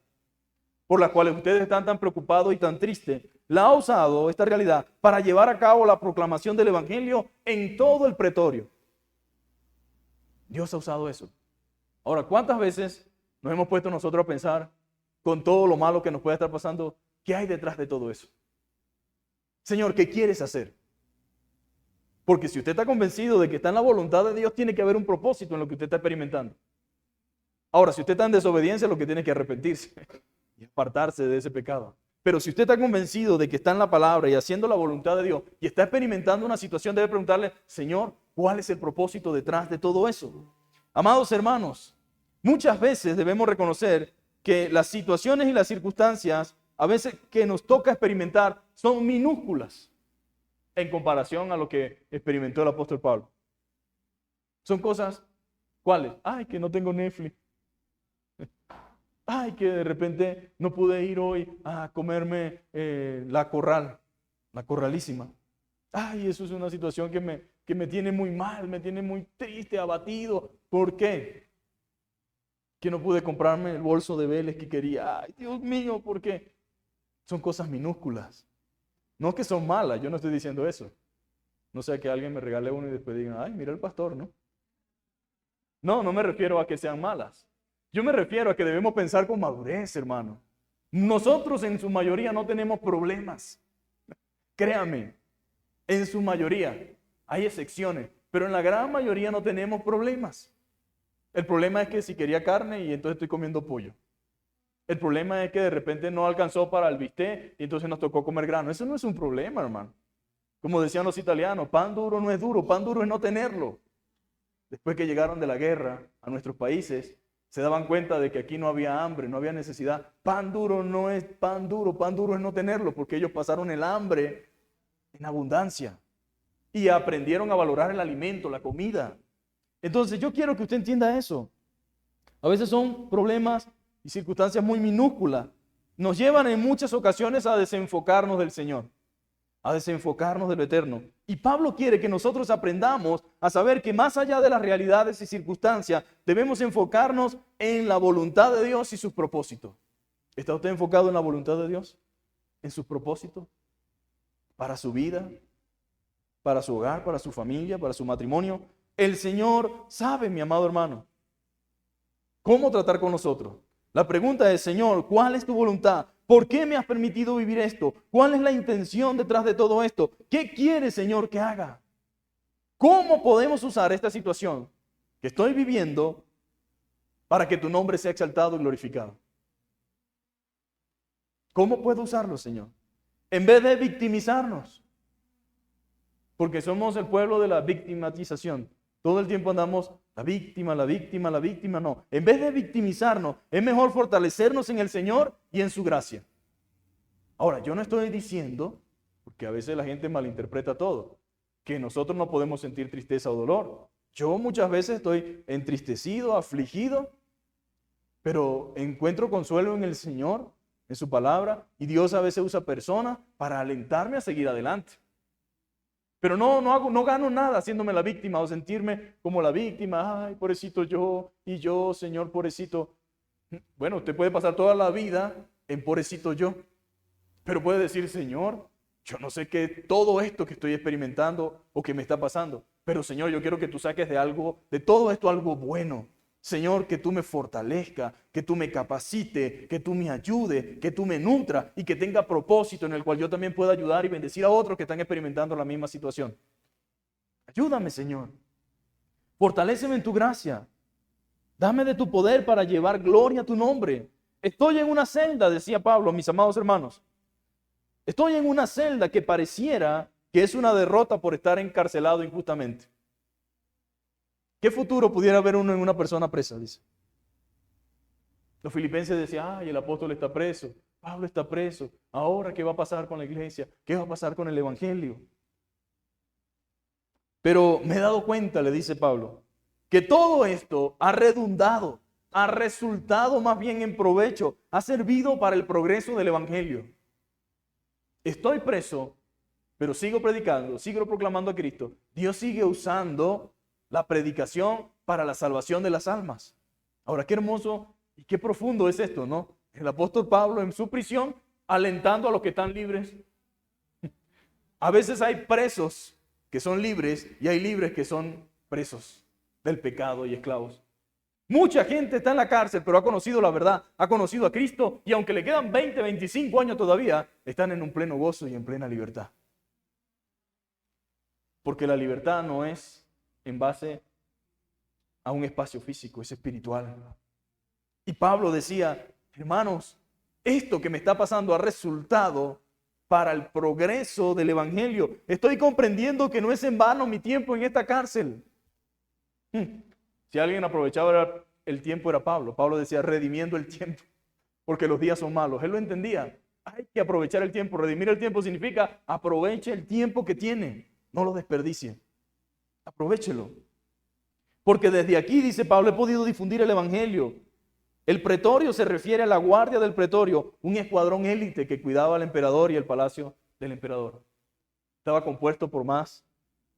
por la cual ustedes están tan preocupados y tan tristes. La ha usado esta realidad para llevar a cabo la proclamación del evangelio en todo el pretorio. Dios ha usado eso. Ahora, ¿cuántas veces nos hemos puesto nosotros a pensar con todo lo malo que nos puede estar pasando? ¿Qué hay detrás de todo eso? Señor, ¿qué quieres hacer? Porque si usted está convencido de que está en la voluntad de Dios, tiene que haber un propósito en lo que usted está experimentando. Ahora, si usted está en desobediencia, lo que tiene que arrepentirse y apartarse de ese pecado. Pero si usted está convencido de que está en la palabra y haciendo la voluntad de Dios y está experimentando una situación, debe preguntarle, Señor, ¿cuál es el propósito detrás de todo eso? Amados hermanos, muchas veces debemos reconocer que las situaciones y las circunstancias a veces que nos toca experimentar son minúsculas en comparación a lo que experimentó el apóstol Pablo. Son cosas, ¿cuáles? Ay, que no tengo Netflix. Ay, que de repente no pude ir hoy a comerme la corralísima. Ay, eso es una situación que me tiene muy mal, me tiene muy triste, abatido. ¿Por qué? Que no pude comprarme el bolso de Vélez que quería. Ay, Dios mío, ¿por qué? Son cosas minúsculas. No que son malas, yo no estoy diciendo eso. No sea que alguien me regale uno y después digan, ay, mira el pastor, ¿no? No me refiero a que sean malas. Yo me refiero a que debemos pensar con madurez, hermano. Nosotros en su mayoría no tenemos problemas. Créame, en su mayoría. Hay excepciones, pero en la gran mayoría no tenemos problemas. El problema es que si quería carne y entonces estoy comiendo pollo. El problema es que de repente no alcanzó para el bistec y entonces nos tocó comer grano. Eso no es un problema, hermano. Como decían los italianos, pan duro no es duro, pan duro es no tenerlo. Después que llegaron de la guerra a nuestros países, se daban cuenta de que aquí no había hambre, no había necesidad. Pan duro no es pan duro es no tenerlo, porque ellos pasaron el hambre en abundancia y aprendieron a valorar el alimento, la comida. Entonces yo quiero que usted entienda eso. A veces son problemas y circunstancias muy minúsculas. Nos llevan en muchas ocasiones a desenfocarnos del Señor, a desenfocarnos de lo eterno. Y Pablo quiere que nosotros aprendamos a saber que más allá de las realidades y circunstancias, debemos enfocarnos en la voluntad de Dios y sus propósitos. ¿Está usted enfocado en la voluntad de Dios? ¿En sus propósitos? ¿Para su vida? ¿Para su hogar? ¿Para su familia? ¿Para su matrimonio? El Señor sabe, mi amado hermano, cómo tratar con nosotros. La pregunta es, Señor, ¿cuál es tu voluntad? ¿Por qué me has permitido vivir esto? ¿Cuál es la intención detrás de todo esto? ¿Qué quieres, Señor, que haga? ¿Cómo podemos usar esta situación que estoy viviendo para que tu nombre sea exaltado y glorificado? ¿Cómo puedo usarlo, Señor? En vez de victimizarnos, porque somos el pueblo de la victimatización. Todo el tiempo andamos la víctima, no. En vez de victimizarnos, es mejor fortalecernos en el Señor y en su gracia. Ahora, yo no estoy diciendo, porque a veces la gente malinterpreta todo, que nosotros no podemos sentir tristeza o dolor. Yo muchas veces estoy entristecido, afligido, pero encuentro consuelo en el Señor, en su palabra, y Dios a veces usa personas para alentarme a seguir adelante. Pero no gano nada haciéndome la víctima o sentirme como la víctima. Ay, pobrecito yo, y yo, Señor, pobrecito. Bueno, usted puede pasar toda la vida en pobrecito yo, pero puede decir, Señor, yo no sé qué todo esto que estoy experimentando o que me está pasando, pero Señor, yo quiero que tú saques de todo esto algo bueno. Señor, que tú me fortalezca, que tú me capacite, que tú me ayude, que tú me nutra y que tenga propósito en el cual yo también pueda ayudar y bendecir a otros que están experimentando la misma situación. Ayúdame, Señor. Fortaléceme en tu gracia. Dame de tu poder para llevar gloria a tu nombre. Estoy en una celda, decía Pablo, mis amados hermanos. Estoy en una celda que pareciera que es una derrota por estar encarcelado injustamente. ¿Qué futuro pudiera haber uno en una persona presa? Dice. Los filipenses decían, ay, el apóstol está preso, Pablo está preso. Ahora, ¿qué va a pasar con la iglesia? ¿Qué va a pasar con el evangelio? Pero me he dado cuenta, le dice Pablo, que todo esto ha redundado ha resultado más bien en provecho, ha servido para el progreso del Evangelio. Estoy preso, pero sigo predicando, sigo proclamando a Cristo. Dios sigue usando la predicación para la salvación de las almas. Ahora, qué hermoso y qué profundo es esto, ¿no? El apóstol Pablo en su prisión, alentando a los que están libres. A veces hay presos que son libres y hay libres que son presos del pecado y esclavos. Mucha gente está en la cárcel, pero ha conocido la verdad, ha conocido a Cristo y aunque le quedan 20, 25 años todavía, están en un pleno gozo y en plena libertad. Porque la libertad no es en base a un espacio físico, es espiritual. Y Pablo decía, hermanos, esto que me está pasando ha resultado para el progreso del Evangelio. Estoy comprendiendo que no es en vano mi tiempo en esta cárcel. Si alguien aprovechaba el tiempo era Pablo. Pablo decía, redimiendo el tiempo, porque los días son malos. Él lo entendía. Hay que aprovechar el tiempo. Redimir el tiempo significa aproveche el tiempo que tiene. No lo desperdicie. Aprovechelo. Porque desde aquí, dice Pablo, he podido difundir el Evangelio. El pretorio se refiere a la guardia del pretorio, un escuadrón élite que cuidaba al emperador y el palacio del emperador. Estaba compuesto por más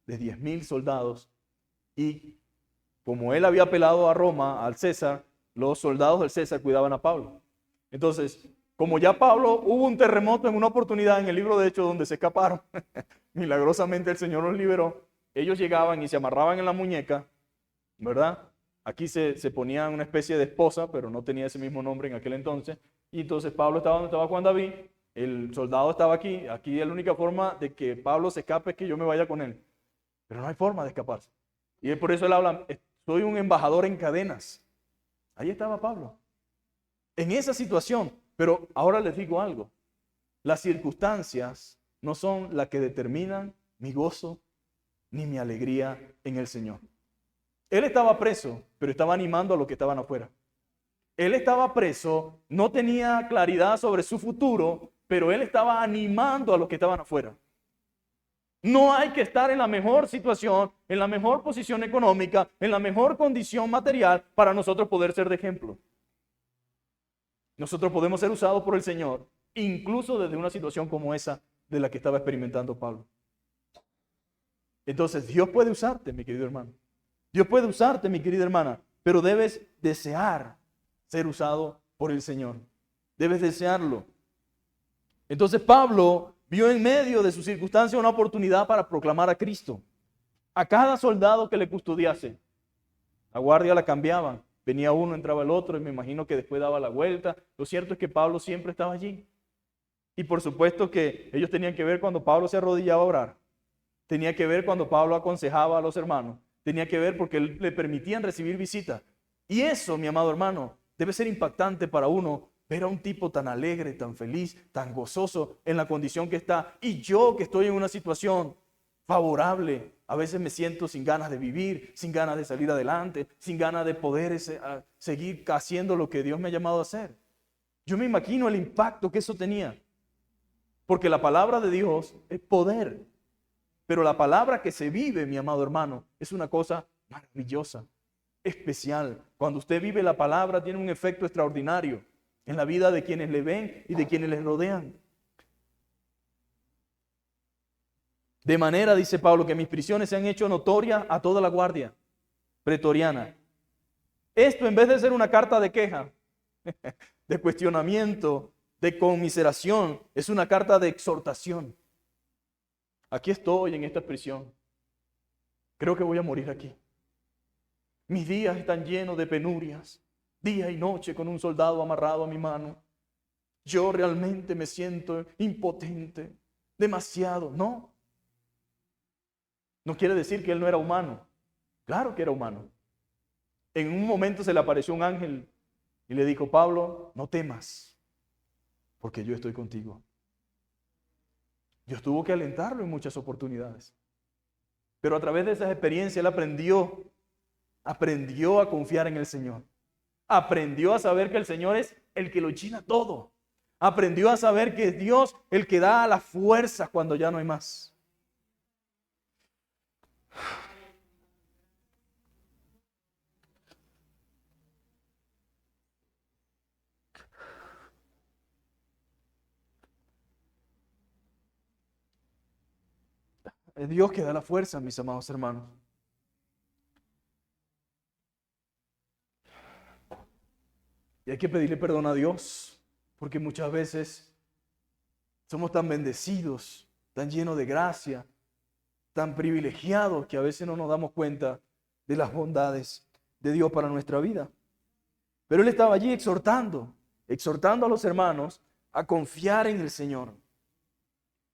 de 10,000 soldados y como él había apelado a Roma, al César, los soldados del César cuidaban a Pablo. Entonces, como ya Pablo hubo un terremoto en una oportunidad en el libro de Hechos donde se escaparon, milagrosamente el Señor los liberó, ellos llegaban y se amarraban en la muñeca, ¿verdad? Aquí se ponían una especie de esposa, pero no tenía ese mismo nombre en aquel entonces. Y entonces Pablo estaba donde estaba Juan David, el soldado estaba aquí. Aquí es la única forma de que Pablo se escape es que yo me vaya con él. Pero no hay forma de escaparse. Y por eso él habla, soy un embajador en cadenas. Ahí estaba Pablo. En esa situación. Pero ahora les digo algo. Las circunstancias no son las que determinan mi gozo ni mi alegría en el Señor. Él estaba preso, pero estaba animando a los que estaban afuera. Él estaba preso, no tenía claridad sobre su futuro, pero él estaba animando a los que estaban afuera. No hay que estar en la mejor situación, en la mejor posición económica, en la mejor condición material para nosotros poder ser de ejemplo. Nosotros podemos ser usados por el Señor, incluso desde una situación como esa de la que estaba experimentando Pablo. Entonces, Dios puede usarte, mi querido hermano. Dios puede usarte, mi querida hermana, pero debes desear ser usado por el Señor. Debes desearlo. Entonces Pablo vio en medio de su circunstancia una oportunidad para proclamar a Cristo. A cada soldado que le custodiase, la guardia la cambiaban. Venía uno, entraba el otro y me imagino que después daba la vuelta. Lo cierto es que Pablo siempre estaba allí. Y por supuesto que ellos tenían que ver cuando Pablo se arrodillaba a orar. Tenía que ver cuando Pablo aconsejaba a los hermanos. Tenía que ver porque le permitían recibir visitas. Y eso, mi amado hermano, debe ser impactante para uno ver a un tipo tan alegre, tan feliz, tan gozoso en la condición que está. Y yo que estoy en una situación favorable, a veces me siento sin ganas de vivir, sin ganas de salir adelante, sin ganas de poder seguir haciendo lo que Dios me ha llamado a hacer. Yo me imagino el impacto que eso tenía. Porque la palabra de Dios es poder. Pero la palabra que se vive, mi amado hermano, es una cosa maravillosa, especial. Cuando usted vive la palabra, tiene un efecto extraordinario en la vida de quienes le ven y de quienes le rodean. De manera, dice Pablo, que mis prisiones se han hecho notorias a toda la guardia pretoriana. Esto, en vez de ser una carta de queja, de cuestionamiento, de conmiseración, es una carta de exhortación. Aquí estoy en esta prisión. Creo que voy a morir aquí. Mis días están llenos de penurias, día y noche con un soldado amarrado a mi mano. Yo realmente me siento impotente, demasiado. No quiere decir que él no era humano. Claro que era humano. En un momento se le apareció un ángel y le dijo, Pablo, no temas, porque yo estoy contigo. Dios tuvo que alentarlo en muchas oportunidades. Pero a través de esas experiencias él aprendió a confiar en el Señor. Aprendió a saber que el Señor es el que lo llena todo. Aprendió a saber que es Dios el que da las fuerzas cuando ya no hay más. Es Dios que da la fuerza, mis amados hermanos. Y hay que pedirle perdón a Dios, porque muchas veces somos tan bendecidos, tan llenos de gracia, tan privilegiados que a veces no nos damos cuenta de las bondades de Dios para nuestra vida. Pero Él estaba allí exhortando a los hermanos a confiar en el Señor.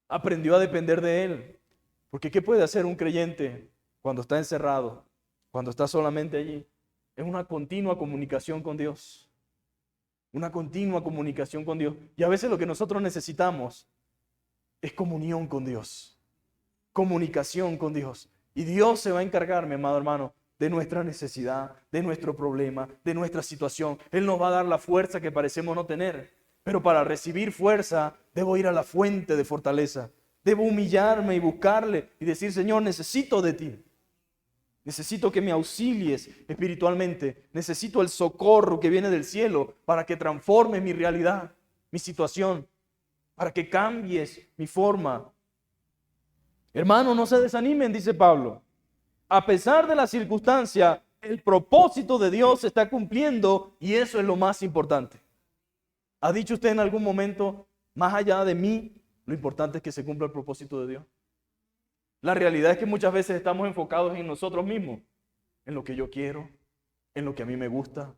Aprendió a depender de Él. Porque ¿qué puede hacer un creyente cuando está encerrado, cuando está solamente allí? Es una continua comunicación con Dios. Una continua comunicación con Dios. Y a veces lo que nosotros necesitamos es comunión con Dios. Comunicación con Dios. Y Dios se va a encargar, mi amado hermano, de nuestra necesidad, de nuestro problema, de nuestra situación. Él nos va a dar la fuerza que parecemos no tener. Pero para recibir fuerza, debo ir a la fuente de fortaleza. Debo humillarme y buscarle y decir, Señor, necesito de ti. Necesito que me auxilies espiritualmente. Necesito el socorro que viene del cielo para que transforme mi realidad, mi situación, para que cambies mi forma. Hermanos, no se desanimen, dice Pablo. A pesar de la circunstancia, el propósito de Dios se está cumpliendo y eso es lo más importante. ¿Ha dicho usted en algún momento, más allá de mí, lo importante es que se cumpla el propósito de Dios? La realidad es que muchas veces estamos enfocados en nosotros mismos, en lo que yo quiero, en lo que a mí me gusta,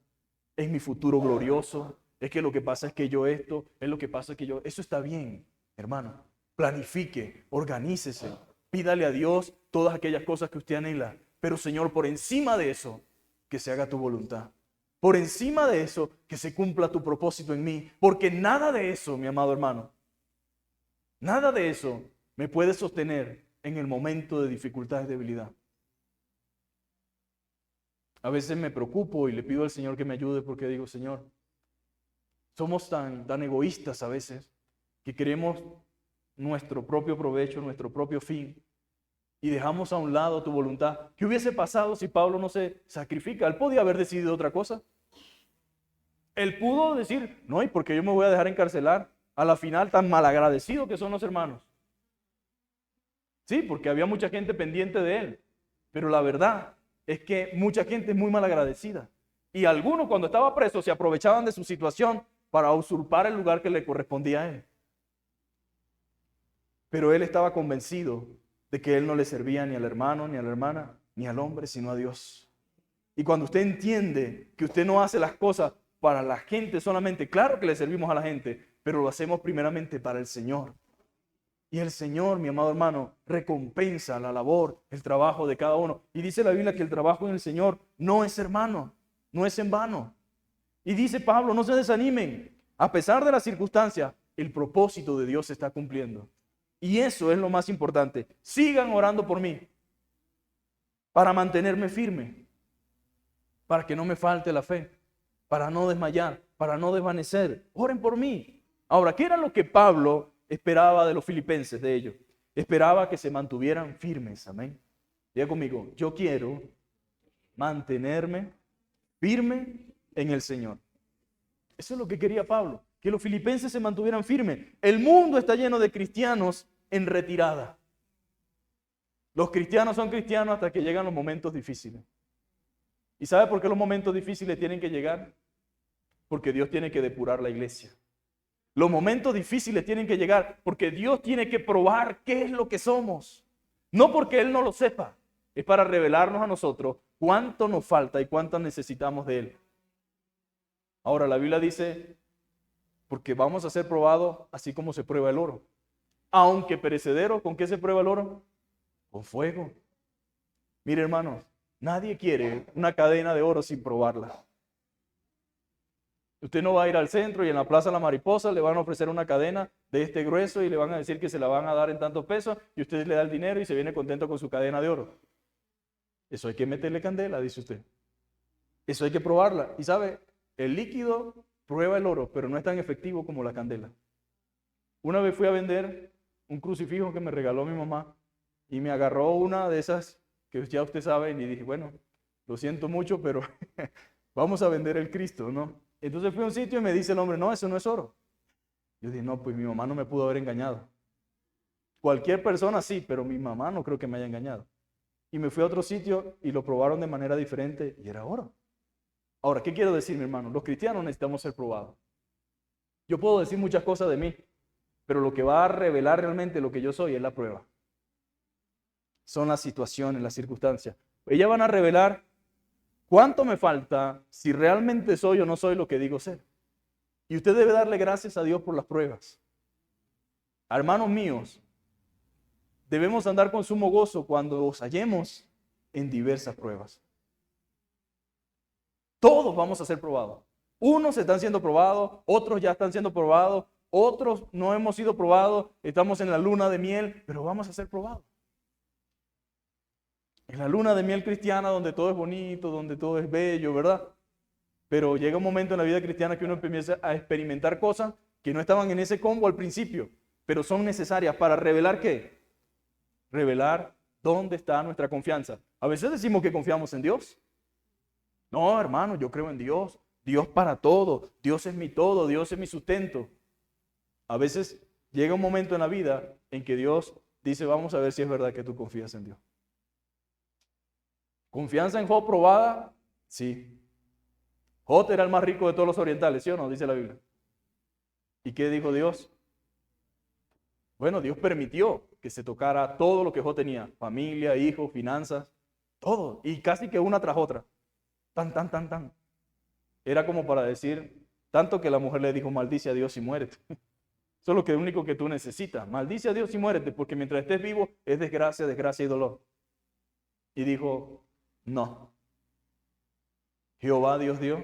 en mi futuro glorioso. Es que lo que pasa es que yo esto, es lo que pasa es que yo... Eso está bien, hermano. Planifique, organícese, pídale a Dios todas aquellas cosas que usted anhela. Pero Señor, por encima de eso, que se haga tu voluntad. Por encima de eso, que se cumpla tu propósito en mí. Porque nada de eso, mi amado hermano, nada de eso me puede sostener en el momento de dificultad y debilidad. A veces me preocupo y le pido al Señor que me ayude porque digo, Señor, somos tan egoístas a veces que queremos nuestro propio provecho, nuestro propio fin y dejamos a un lado tu voluntad. ¿Qué hubiese pasado si Pablo no se sacrifica? Él podía haber decidido otra cosa. Él pudo decir, no, ¿y por qué yo me voy a dejar encarcelar? A la final, tan malagradecidos que son los hermanos. Sí, porque había mucha gente pendiente de él. Pero la verdad es que mucha gente es muy malagradecida. Y algunos cuando estaba preso se aprovechaban de su situación para usurpar el lugar que le correspondía a él. Pero él estaba convencido de que él no le servía ni al hermano, ni a la hermana, ni al hombre, sino a Dios. Y cuando usted entiende que usted no hace las cosas para la gente solamente, claro que le servimos a la gente, pero lo hacemos primeramente para el Señor. Y el Señor, mi amado hermano, recompensa la labor, el trabajo de cada uno. Y dice la Biblia que el trabajo en el Señor no es hermano, no es en vano. Y dice Pablo, no se desanimen. A pesar de las circunstancias, el propósito de Dios se está cumpliendo. Y eso es lo más importante. Sigan orando por mí para mantenerme firme, para que no me falte la fe, para no desmayar, para no desvanecer. Oren por mí. Ahora, ¿qué era lo que Pablo esperaba de los filipenses, de ellos? Esperaba que se mantuvieran firmes, amén. Diga conmigo, yo quiero mantenerme firme en el Señor. Eso es lo que quería Pablo, que los filipenses se mantuvieran firmes. El mundo está lleno de cristianos en retirada. Los cristianos son cristianos hasta que llegan los momentos difíciles. ¿Y sabe por qué los momentos difíciles tienen que llegar? Porque Dios tiene que depurar la iglesia. Los momentos difíciles tienen que llegar porque Dios tiene que probar qué es lo que somos. No porque Él no lo sepa, es para revelarnos a nosotros cuánto nos falta y cuánto necesitamos de Él. Ahora la Biblia dice, porque vamos a ser probados así como se prueba el oro. Aunque perecedero, ¿con qué se prueba el oro? Con fuego. Mire, hermanos, nadie quiere una cadena de oro sin probarla. Usted no va a ir al centro y en la Plaza La Mariposa le van a ofrecer una cadena de este grueso y le van a decir que se la van a dar en tantos pesos y usted le da el dinero y se viene contento con su cadena de oro. Eso hay que meterle candela, dice usted. Eso hay que probarla. Y sabe, el líquido prueba el oro, pero no es tan efectivo como la candela. Una vez fui a vender un crucifijo que me regaló mi mamá y me agarró una de esas que ya usted sabe y dije, bueno, lo siento mucho, pero vamos a vender el Cristo, ¿no? Entonces fui a un sitio y me dice el hombre, no, eso no es oro. Yo dije, no, pues mi mamá no me pudo haber engañado. Cualquier persona sí, pero mi mamá no creo que me haya engañado. Y me fui a otro sitio y lo probaron de manera diferente y era oro. Ahora, ¿qué quiero decir, mi hermano? Los cristianos necesitamos ser probados. Yo puedo decir muchas cosas de mí, pero lo que va a revelar realmente lo que yo soy es la prueba. Son las situaciones, las circunstancias. Ellas van a revelar cuánto me falta, si realmente soy o no soy lo que digo ser. Y usted debe darle gracias a Dios por las pruebas. Hermanos míos, debemos andar con sumo gozo cuando os hallemos en diversas pruebas. Todos vamos a ser probados. Unos están siendo probados, otros ya están siendo probados, otros no hemos sido probados, estamos en la luna de miel, pero vamos a ser probados. En la luna de miel cristiana donde todo es bonito, donde todo es bello, ¿verdad? Pero llega un momento en la vida cristiana que uno empieza a experimentar cosas que no estaban en ese combo al principio, pero son necesarias para revelar ¿qué? Revelar dónde está nuestra confianza. A veces decimos que confiamos en Dios. No, hermano, yo creo en Dios. Dios para todo. Dios es mi todo. Dios es mi sustento. A veces llega un momento en la vida en que Dios dice, vamos a ver si es verdad que tú confías en Dios. ¿Confianza en Job probada? Sí. Job era el más rico de todos los orientales, ¿sí o no? Dice la Biblia. ¿Y qué dijo Dios? Bueno, Dios permitió que se tocara todo lo que Job tenía. Familia, hijos, finanzas, todo. Y casi que una tras otra. Tan. Era como para decir, tanto que la mujer le dijo, maldice a Dios y muérete. Eso es lo único que tú necesitas. Maldice a Dios y muérete, porque mientras estés vivo es desgracia, desgracia y dolor. Y dijo, no. Jehová Dios dio,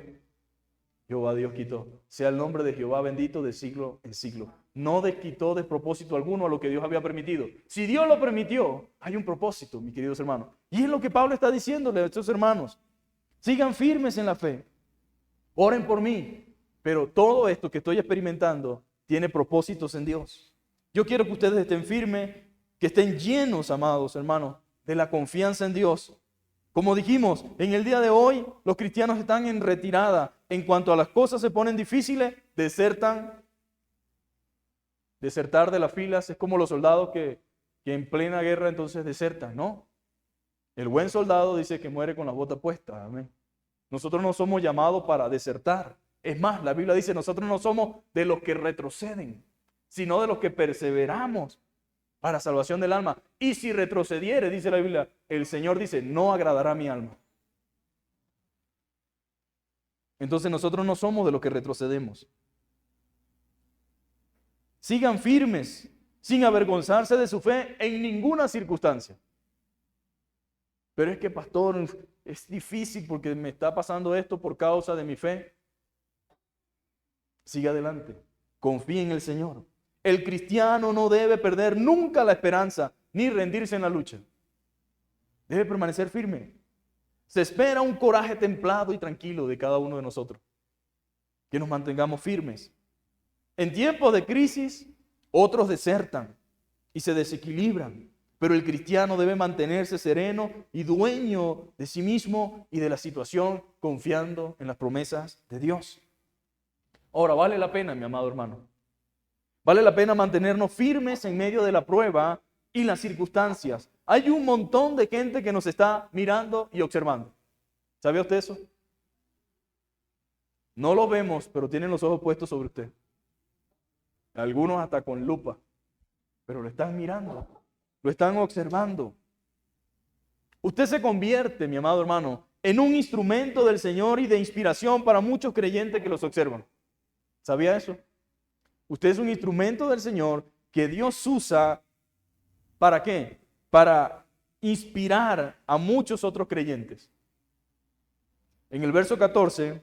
Jehová Dios quitó. Sea el nombre de Jehová bendito de siglo en siglo. No desquitó de propósito alguno a lo que Dios había permitido. Si Dios lo permitió, hay un propósito, mis queridos hermanos. Y es lo que Pablo está diciéndole a estos hermanos. Sigan firmes en la fe. Oren por mí. Pero todo esto que estoy experimentando tiene propósitos en Dios. Yo quiero que ustedes estén firmes, que estén llenos, amados hermanos, de la confianza en Dios. Como dijimos, en el día de hoy los cristianos están en retirada. En cuanto a las cosas se ponen difíciles, desertan. Desertar de las filas es como los soldados que en plena guerra entonces desertan, ¿no? El buen soldado dice que muere con las botas puestas. Amén. Nosotros no somos llamados para desertar. Es más, la Biblia dice, nosotros no somos de los que retroceden, sino de los que perseveramos para salvación del alma. Y si retrocediere, dice la Biblia, el Señor dice, no agradará a mi alma. Entonces nosotros no somos de los que retrocedemos. Sigan firmes, sin avergonzarse de su fe en ninguna circunstancia. Pero es que, pastor, es difícil porque me está pasando esto por causa de mi fe. Siga adelante, confíe en el Señor. El cristiano no debe perder nunca la esperanza ni rendirse en la lucha. Debe permanecer firme. Se espera un coraje templado y tranquilo de cada uno de nosotros. Que nos mantengamos firmes. En tiempos de crisis, otros desertan y se desequilibran. Pero el cristiano debe mantenerse sereno y dueño de sí mismo y de la situación, confiando en las promesas de Dios. Ahora, vale la pena, mi amado hermano. Vale la pena mantenernos firmes en medio de la prueba y las circunstancias. Hay un montón de gente que nos está mirando y observando. ¿Sabía usted eso? No lo vemos, pero tienen los ojos puestos sobre usted. Algunos hasta con lupa, pero lo están mirando, lo están observando. Usted se convierte, mi amado hermano, en un instrumento del Señor y de inspiración para muchos creyentes que los observan. ¿Sabía eso? Usted es un instrumento del Señor que Dios usa, ¿para qué? Para inspirar a muchos otros creyentes. En el verso 14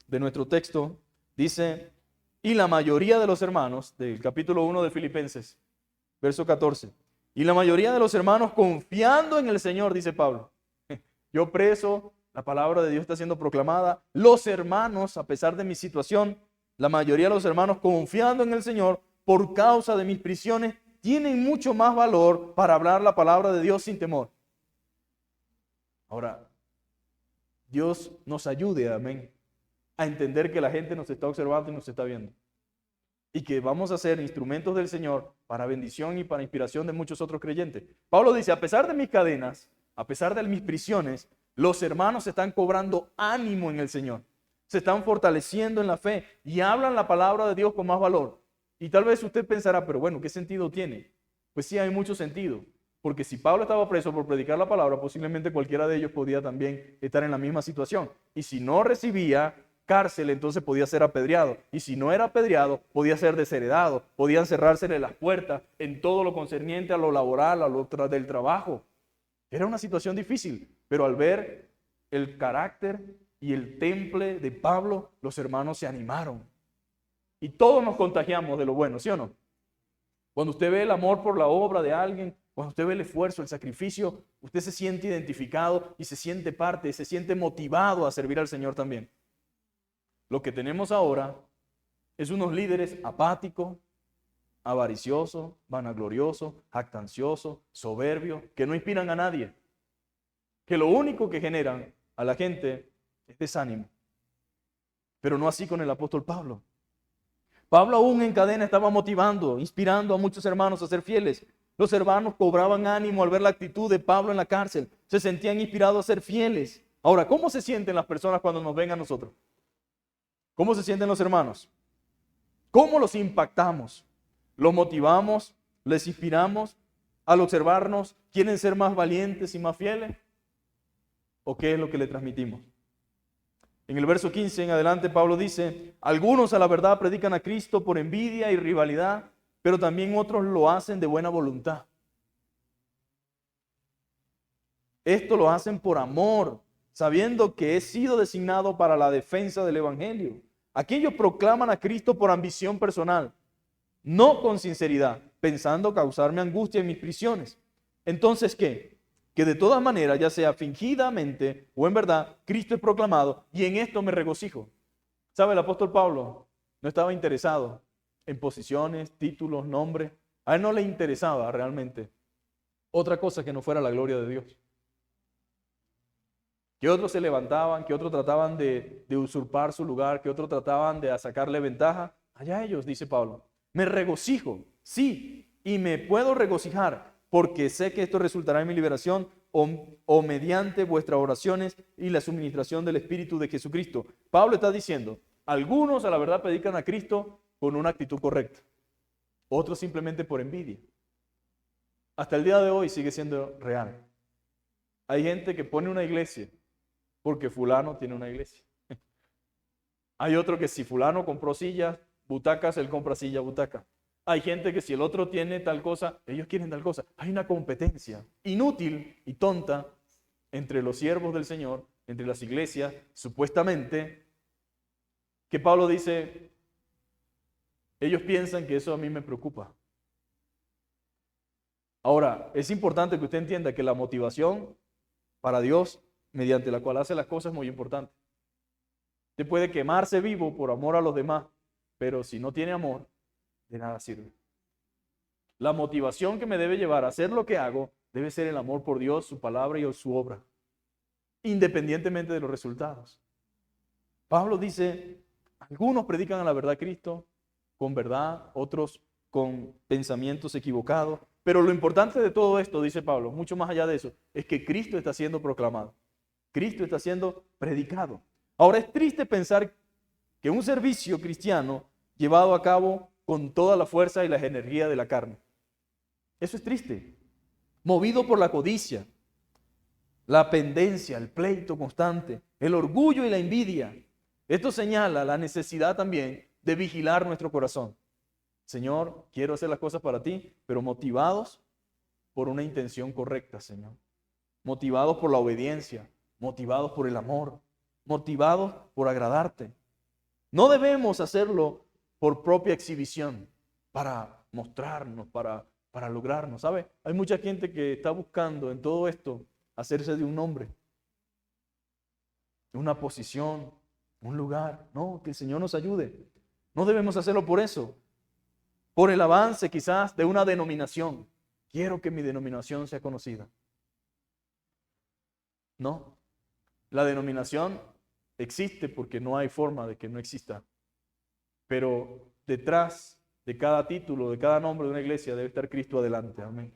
de nuestro texto dice, y la mayoría de los hermanos, del capítulo 1 de Filipenses, verso 14, y la mayoría de los hermanos confiando en el Señor, dice Pablo. Yo preso, la palabra de Dios está siendo proclamada. Los hermanos, a pesar de mi situación, la mayoría de los hermanos confiando en el Señor por causa de mis prisiones, tienen mucho más valor para hablar la palabra de Dios sin temor. Ahora, Dios nos ayude, amén, a entender que la gente nos está observando y nos está viendo. y que vamos a ser instrumentos del Señor para bendición y para inspiración de muchos otros creyentes. Pablo dice, a pesar de mis cadenas, a pesar de mis prisiones, los hermanos están cobrando ánimo en el Señor. Se están fortaleciendo en la fe y hablan la palabra de Dios con más valor. Y tal vez usted pensará, pero bueno, ¿qué sentido tiene? Pues sí, hay mucho sentido. Porque si Pablo estaba preso por predicar la palabra, posiblemente cualquiera de ellos podía también estar en la misma situación. Y si no recibía cárcel, entonces podía ser apedreado. Y si no era apedreado, podía ser desheredado. Podían cerrársele las puertas en todo lo concerniente a lo laboral, a lo del trabajo. Era una situación difícil, pero al ver el carácter y el temple de Pablo, los hermanos se animaron. Y todos nos contagiamos de lo bueno, ¿sí o no? Cuando usted ve el amor por la obra de alguien, cuando usted ve el esfuerzo, el sacrificio, usted se siente identificado y se siente parte, se siente motivado a servir al Señor también. Lo que tenemos ahora es unos líderes apáticos, avariciosos, vanagloriosos, jactanciosos, soberbios, que no inspiran a nadie, que lo único que generan a la gente es desánimo. Pero no así con el apóstol Pablo. Pablo aún en cadena estaba motivando, inspirando a muchos hermanos a ser fieles. Los hermanos cobraban ánimo al ver la actitud de Pablo en la cárcel. Se sentían inspirados a ser fieles. Ahora, ¿cómo se sienten las personas cuando nos ven a nosotros? ¿Cómo se sienten los hermanos? ¿Cómo los impactamos? ¿Los motivamos? ¿Les inspiramos? Al observarnos, ¿quieren ser más valientes y más fieles? ¿O qué es lo que le transmitimos? En el verso 15 en adelante Pablo dice, algunos a la verdad predican a Cristo por envidia y rivalidad, pero también otros lo hacen de buena voluntad. Esto lo hacen por amor, sabiendo que he sido designado para la defensa del Evangelio. Aquellos proclaman a Cristo por ambición personal, no con sinceridad, pensando causarme angustia en mis prisiones. Entonces, ¿qué? Que de todas maneras, ya sea fingidamente o en verdad, Cristo es proclamado y en esto me regocijo. ¿Sabe? El apóstol Pablo no estaba interesado en posiciones, títulos, nombres. A él no le interesaba realmente otra cosa que no fuera la gloria de Dios. Que otros se levantaban, que otros trataban de usurpar su lugar, que otros trataban de sacarle ventaja. Allá ellos, dice Pablo. Me regocijo, sí, y me puedo regocijar, porque sé que esto resultará en mi liberación o mediante vuestras oraciones y la suministración del Espíritu de Jesucristo. Pablo está diciendo, algunos a la verdad predican a Cristo con una actitud correcta, otros simplemente por envidia. Hasta el día de hoy sigue siendo real. Hay gente que pone una iglesia porque fulano tiene una iglesia. Hay otro que si fulano compró sillas, butacas, él compra silla, butaca. Hay gente que si el otro tiene tal cosa, ellos quieren tal cosa. Hay una competencia inútil y tonta entre los siervos del Señor, entre las iglesias, supuestamente, que Pablo dice, ellos piensan que eso a mí me preocupa. Ahora, es importante que usted entienda que la motivación para Dios, mediante la cual hace las cosas, es muy importante. Usted puede quemarse vivo por amor a los demás, pero si no tiene amor, de nada sirve. La motivación que me debe llevar a hacer lo que hago debe ser el amor por Dios, su palabra y su obra, independientemente de los resultados. Pablo dice, algunos predican a la verdad Cristo con verdad, otros con pensamientos equivocados, pero lo importante de todo esto, dice Pablo, mucho más allá de eso, es que Cristo está siendo proclamado. Cristo está siendo predicado. Ahora es triste pensar que un servicio cristiano llevado a cabo con toda la fuerza y las energías de la carne. Eso es triste. Movido por la codicia, la pendencia, el pleito constante, el orgullo y la envidia. Esto señala la necesidad también de vigilar nuestro corazón. Señor, quiero hacer las cosas para ti, pero motivados por una intención correcta, Señor. Motivados por la obediencia, motivados por el amor, motivados por agradarte. No debemos hacerlo por propia exhibición, para mostrarnos, para lograrnos, ¿sabe? Hay mucha gente que está buscando en todo esto hacerse de un nombre, una posición, un lugar. No, que el Señor nos ayude. No debemos hacerlo por eso, por el avance quizás de una denominación. Quiero que mi denominación sea conocida. No, la denominación existe porque no hay forma de que no exista. Pero detrás de cada título, de cada nombre de una iglesia, debe estar Cristo adelante. Amén.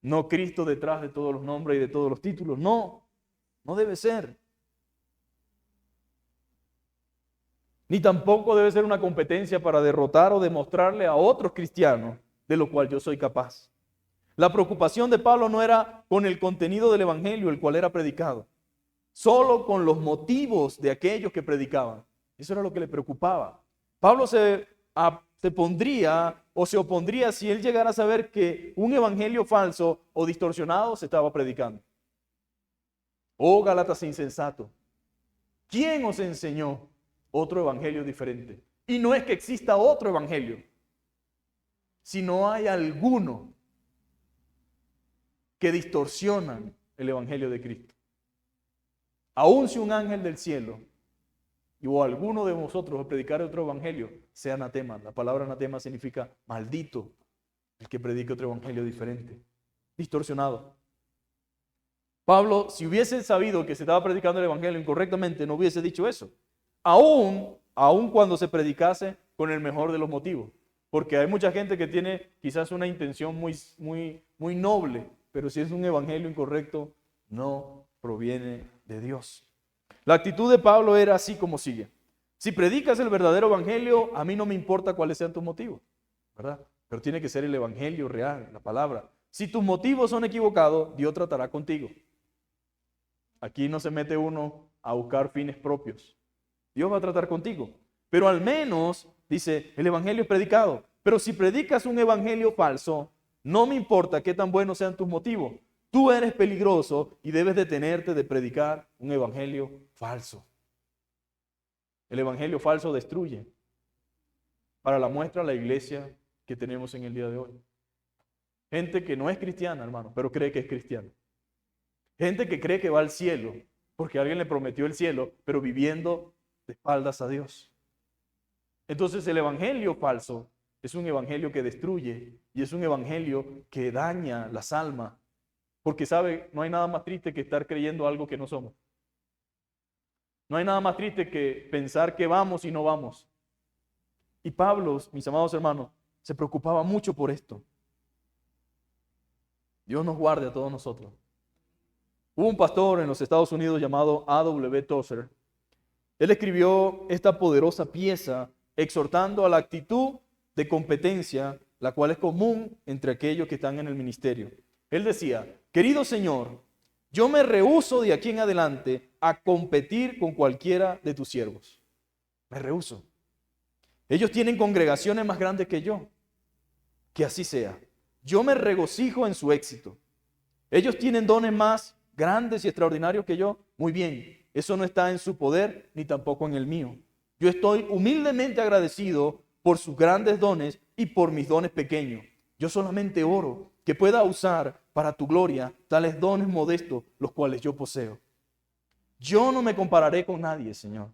No Cristo detrás de todos los nombres y de todos los títulos. No, no debe ser. Ni tampoco debe ser una competencia para derrotar o demostrarle a otros cristianos de lo cual yo soy capaz. La preocupación de Pablo no era con el contenido del evangelio, el cual era predicado, solo con los motivos de aquellos que predicaban. Eso era lo que le preocupaba. Pablo se pondría o se opondría si él llegara a saber que un evangelio falso o distorsionado se estaba predicando. Oh, Gálatas insensato, ¿quién os enseñó otro evangelio diferente? Y no es que exista otro evangelio, si no hay alguno que distorsionan el evangelio de Cristo. Aun si un ángel del cielo o alguno de vosotros predicar otro evangelio, sea anatema. La palabra anatema significa maldito el que predique otro evangelio diferente, distorsionado. Pablo, si hubiese sabido que se estaba predicando el evangelio incorrectamente, no hubiese dicho eso. Aún cuando se predicase con el mejor de los motivos. Porque hay mucha gente que tiene quizás una intención muy noble, pero si es un evangelio incorrecto, no proviene de Dios. La actitud de Pablo era así como sigue. Si predicas el verdadero evangelio, a mí no me importa cuáles sean tus motivos, ¿verdad? Pero tiene que ser el evangelio real, la palabra. Si tus motivos son equivocados, Dios tratará contigo. Aquí no se mete uno a buscar fines propios. Dios va a tratar contigo. Pero al menos, dice, el evangelio es predicado. Pero si predicas un evangelio falso, no me importa qué tan buenos sean tus motivos. Tú eres peligroso y debes detenerte de predicar un evangelio falso. El evangelio falso destruye. Para la muestra, la iglesia que tenemos en el día de hoy. Gente que no es cristiana, hermano, pero cree que es cristiana. Gente que cree que va al cielo porque alguien le prometió el cielo, pero viviendo de espaldas a Dios. Entonces el evangelio falso es un evangelio que destruye y es un evangelio que daña las almas. Porque sabe, no hay nada más triste que estar creyendo algo que no somos. No hay nada más triste que pensar que vamos y no vamos. Y Pablo, mis amados hermanos, se preocupaba mucho por esto. Dios nos guarde a todos nosotros. Hubo un pastor en los Estados Unidos llamado A.W. Tozer. Él escribió esta poderosa pieza exhortando a la actitud de competencia, la cual es común entre aquellos que están en el ministerio. Él decía, querido Señor, yo me rehúso de aquí en adelante a competir con cualquiera de tus siervos. Me rehúso. Ellos tienen congregaciones más grandes que yo. Que así sea. Yo me regocijo en su éxito. Ellos tienen dones más grandes y extraordinarios que yo. Muy bien, eso no está en su poder ni tampoco en el mío. Yo estoy humildemente agradecido por sus grandes dones y por mis dones pequeños. Yo solamente oro que pueda usar para tu gloria tales dones modestos, los cuales yo poseo. Yo no me compararé con nadie, Señor,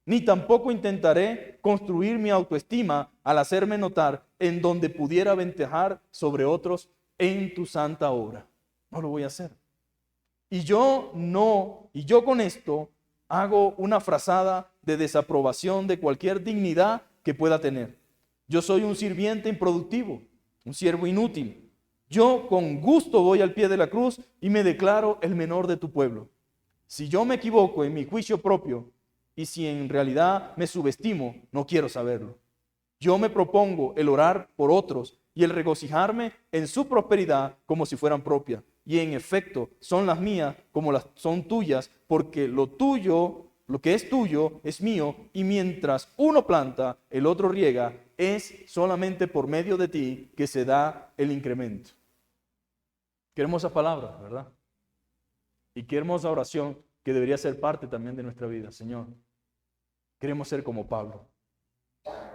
ni tampoco intentaré construir mi autoestima al hacerme notar en donde pudiera aventajar sobre otros en tu santa obra. No lo voy a hacer. Y yo con esto hago una frazada de desaprobación de cualquier dignidad que pueda tener. Yo soy un sirviente improductivo, un siervo inútil. Yo con gusto voy al pie de la cruz y me declaro el menor de tu pueblo. Si yo me equivoco en mi juicio propio y si en realidad me subestimo, no quiero saberlo. Yo me propongo el orar por otros y el regocijarme en su prosperidad como si fueran propias. Y en efecto, son las mías como las son tuyas, porque lo que es tuyo es mío, y mientras uno planta, el otro riega, es solamente por medio de ti que se da el incremento. Qué hermosa palabra, ¿verdad? Y qué hermosa oración que debería ser parte también de nuestra vida. Señor, queremos ser como Pablo.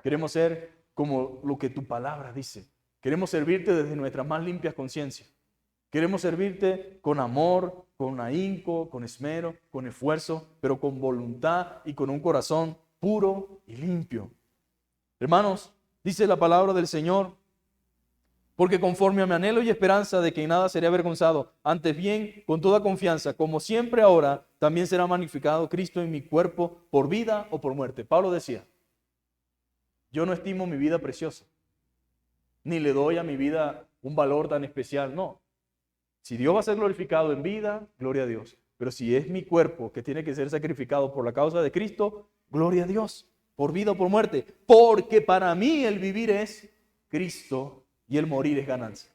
Queremos ser como lo que tu palabra dice. Queremos servirte desde nuestras más limpias conciencias. Queremos servirte con amor, con ahínco, con esmero, con esfuerzo, pero con voluntad y con un corazón puro y limpio. Hermanos, dice la palabra del Señor, porque conforme a mi anhelo y esperanza de que en nada seré avergonzado, antes bien, con toda confianza, como siempre ahora, también será magnificado Cristo en mi cuerpo por vida o por muerte. Pablo decía, yo no estimo mi vida preciosa, ni le doy a mi vida un valor tan especial, no. Si Dios va a ser glorificado en vida, gloria a Dios. Pero si es mi cuerpo que tiene que ser sacrificado por la causa de Cristo, gloria a Dios, por vida o por muerte. Porque para mí el vivir es Cristo y el morir es ganancia.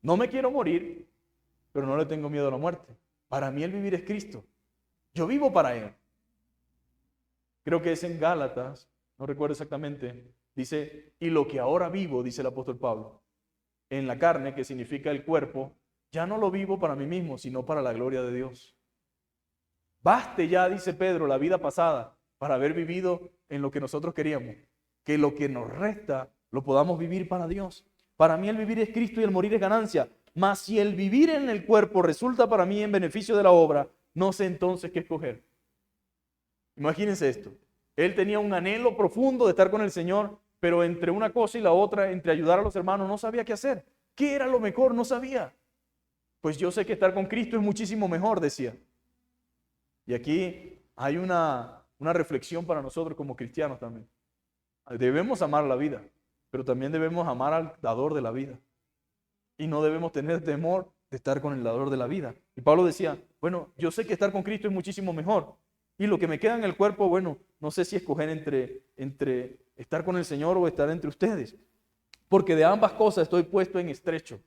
No me quiero morir, pero no le tengo miedo a la muerte. Para mí el vivir es Cristo. Yo vivo para Él. Creo que es en Gálatas, no recuerdo exactamente, dice, y lo que ahora vivo, dice el apóstol Pablo, en la carne, que significa el cuerpo, ya no lo vivo para mí mismo, sino para la gloria de Dios. Baste ya, dice Pedro, la vida pasada para haber vivido en lo que nosotros queríamos, que lo que nos resta lo podamos vivir para Dios. Para mí el vivir es Cristo y el morir es ganancia. Mas si el vivir en el cuerpo resulta para mí en beneficio de la obra, no sé entonces qué escoger. Imagínense esto. Él tenía un anhelo profundo de estar con el Señor, pero entre una cosa y la otra, entre ayudar a los hermanos, no sabía qué hacer. ¿Qué era lo mejor? No sabía. Pues yo sé que estar con Cristo es muchísimo mejor, decía. Y aquí hay una reflexión para nosotros como cristianos también. Debemos amar la vida, pero también debemos amar al dador de la vida. Y no debemos tener temor de estar con el dador de la vida. Y Pablo decía, bueno, yo sé que estar con Cristo es muchísimo mejor. Y lo que me queda en el cuerpo, bueno, no sé si escoger entre estar con el Señor o estar entre ustedes. Porque de ambas cosas estoy puesto en estrecho.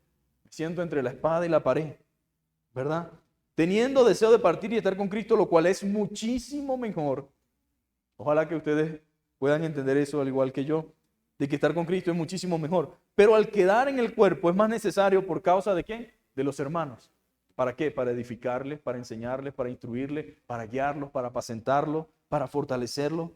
Me siento entre la espada y la pared, ¿verdad? Teniendo deseo de partir y estar con Cristo, lo cual es muchísimo mejor. Ojalá que ustedes puedan entender eso al igual que yo, de que estar con Cristo es muchísimo mejor. Pero al quedar en el cuerpo es más necesario por causa de ¿quién? De los hermanos. ¿Para qué? Para edificarles, para enseñarles, para instruirles, para guiarlos, para apacentarlos, para fortalecerlos.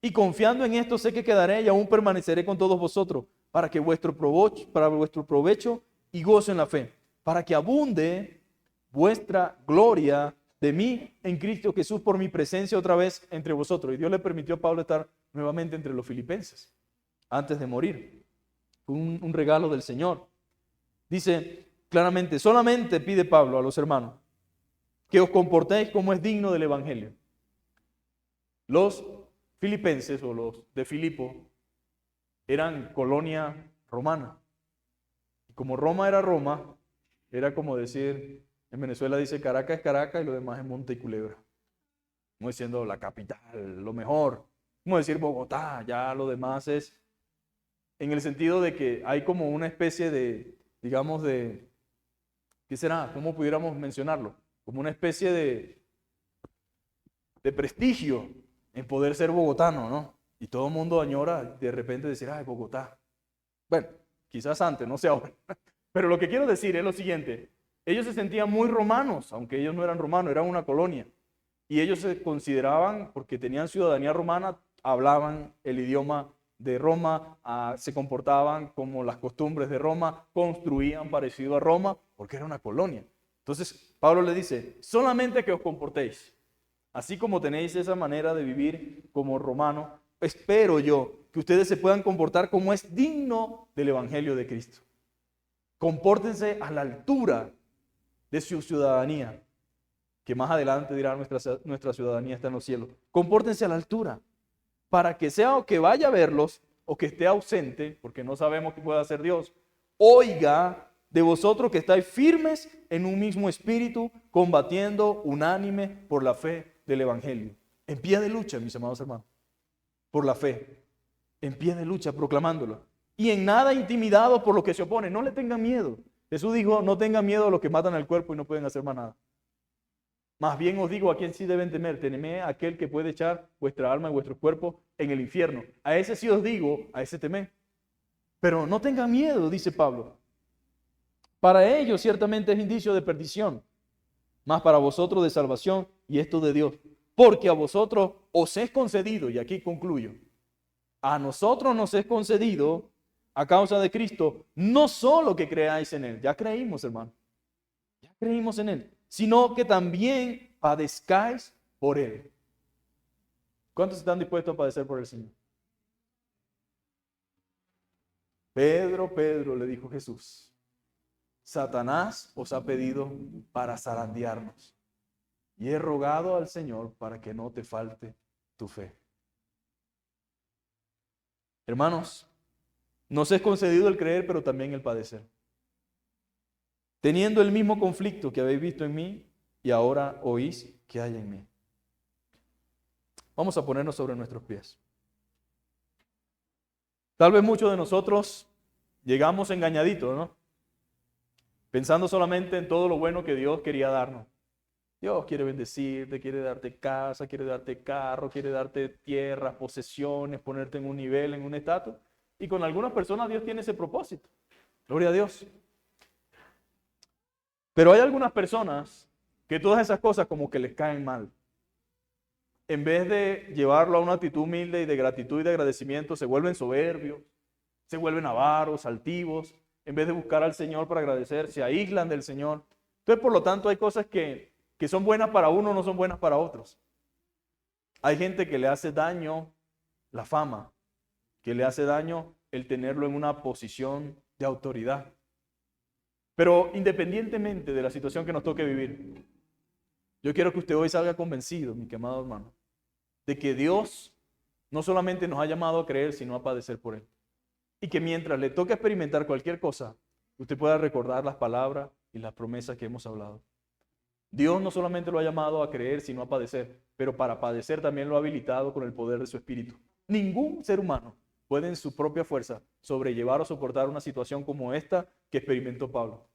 Y confiando en esto sé que quedaré y aún permaneceré con todos vosotros para vuestro provecho y gozo en la fe, para que abunde vuestra gloria de mí en Cristo Jesús por mi presencia otra vez entre vosotros. Y Dios le permitió a Pablo estar nuevamente entre los filipenses antes de morir. Fue un regalo del Señor. Dice claramente, solamente pide Pablo a los hermanos que os comportéis como es digno del Evangelio. Los filipenses o los de Filipo eran colonia romana. Y como Roma era Roma, era como decir, en Venezuela dice Caracas es Caracas y lo demás es Monte y Culebra. Como diciendo la capital, lo mejor. Como decir Bogotá, ya lo demás es en el sentido de que hay como una especie de, digamos, de, ¿qué será? ¿Cómo pudiéramos mencionarlo? Como una especie de prestigio en poder ser bogotano, ¿no? Y todo el mundo añora de repente decir, ay, Bogotá. Bueno, quizás antes, no sé ahora. Pero lo que quiero decir es lo siguiente. Ellos se sentían muy romanos, aunque ellos no eran romanos, eran una colonia. Y ellos se consideraban, porque tenían ciudadanía romana, hablaban el idioma de Roma, se comportaban como las costumbres de Roma, construían parecido a Roma, porque era una colonia. Entonces, Pablo le dice, solamente que os comportéis, así como tenéis esa manera de vivir como romano, espero yo que ustedes se puedan comportar como es digno del Evangelio de Cristo. Compórtense a la altura de su ciudadanía, que más adelante dirá nuestra ciudadanía está en los cielos. Compórtense a la altura, para que sea o que vaya a verlos o que esté ausente, porque no sabemos qué puede hacer Dios, oiga de vosotros que estáis firmes en un mismo espíritu, combatiendo unánime por la fe del Evangelio. En pie de lucha, mis amados hermanos, por la fe. En pie de lucha, proclamándolo. Y en nada intimidados por lo que se opone. No le tengan miedo. Jesús dijo, no tengan miedo a los que matan al cuerpo y no pueden hacer más nada. Más bien os digo a quién sí deben temer. Temed a aquel que puede echar vuestra alma y vuestro cuerpo en el infierno. A ese sí os digo, a ese temed. Pero no tengan miedo, dice Pablo. Para ellos ciertamente es indicio de perdición, mas para vosotros de salvación, y esto de Dios. Porque a vosotros os es concedido, y aquí concluyo, a nosotros nos es concedido a causa de Cristo, no solo que creáis en Él, ya creímos, hermano, ya creímos en Él, sino que también padezcáis por Él. ¿Cuántos están dispuestos a padecer por el Señor? Pedro, Pedro, le dijo Jesús, Satanás os ha pedido para zarandearnos, y he rogado al Señor para que no te falte tu fe. Hermanos, nos es concedido el creer, pero también el padecer. Teniendo el mismo conflicto que habéis visto en mí y ahora oís que hay en mí. Vamos a ponernos sobre nuestros pies. Tal vez muchos de nosotros llegamos engañaditos, ¿no? Pensando solamente en todo lo bueno que Dios quería darnos. Dios quiere bendecirte, quiere darte casa, quiere darte carro, quiere darte tierras, posesiones, ponerte en un nivel, en un estatus. Y con algunas personas Dios tiene ese propósito. Gloria a Dios. Pero hay algunas personas que todas esas cosas como que les caen mal. En vez de llevarlo a una actitud humilde y de gratitud y de agradecimiento, se vuelven soberbios, se vuelven avaros, altivos. En vez de buscar al Señor para agradecer, se aíslan del Señor. Entonces, por lo tanto, hay cosas que son buenas para uno, no son buenas para otros. Hay gente que le hace daño la fama, que le hace daño el tenerlo en una posición de autoridad. Pero independientemente de la situación que nos toque vivir, yo quiero que usted hoy salga convencido, mi amado hermano, de que Dios no solamente nos ha llamado a creer, sino a padecer por Él. Y que mientras le toque experimentar cualquier cosa, usted pueda recordar las palabras y las promesas que hemos hablado. Dios no solamente lo ha llamado a creer, sino a padecer, pero para padecer también lo ha habilitado con el poder de su Espíritu. Ningún ser humano puede en su propia fuerza sobrellevar o soportar una situación como esta que experimentó Pablo.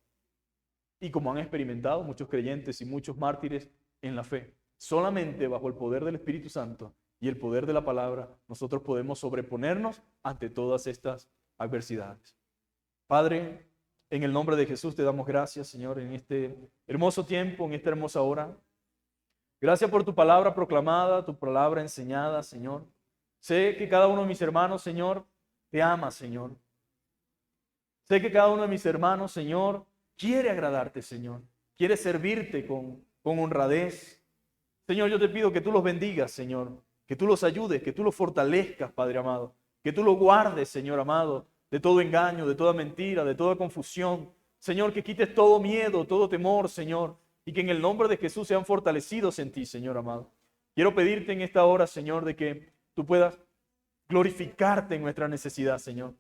Y como han experimentado muchos creyentes y muchos mártires en la fe. Solamente bajo el poder del Espíritu Santo y el poder de la palabra, nosotros podemos sobreponernos ante todas estas adversidades. Padre, en el nombre de Jesús te damos gracias, Señor, en este hermoso tiempo, en esta hermosa hora. Gracias por tu palabra proclamada, tu palabra enseñada, Señor. Sé que cada uno de mis hermanos, Señor, te ama, Señor. Sé que cada uno de mis hermanos, Señor, quiere agradarte, Señor. Quiere servirte con honradez. Señor, yo te pido que tú los bendigas, Señor. Que tú los ayudes, que tú los fortalezcas, Padre amado. Que tú los guardes, Señor amado, de todo engaño, de toda mentira, de toda confusión. Señor, que quites todo miedo, todo temor, Señor. Y que en el nombre de Jesús sean fortalecidos en ti, Señor amado. Quiero pedirte en esta hora, Señor, de que tú puedas glorificarte en nuestra necesidad, Señor.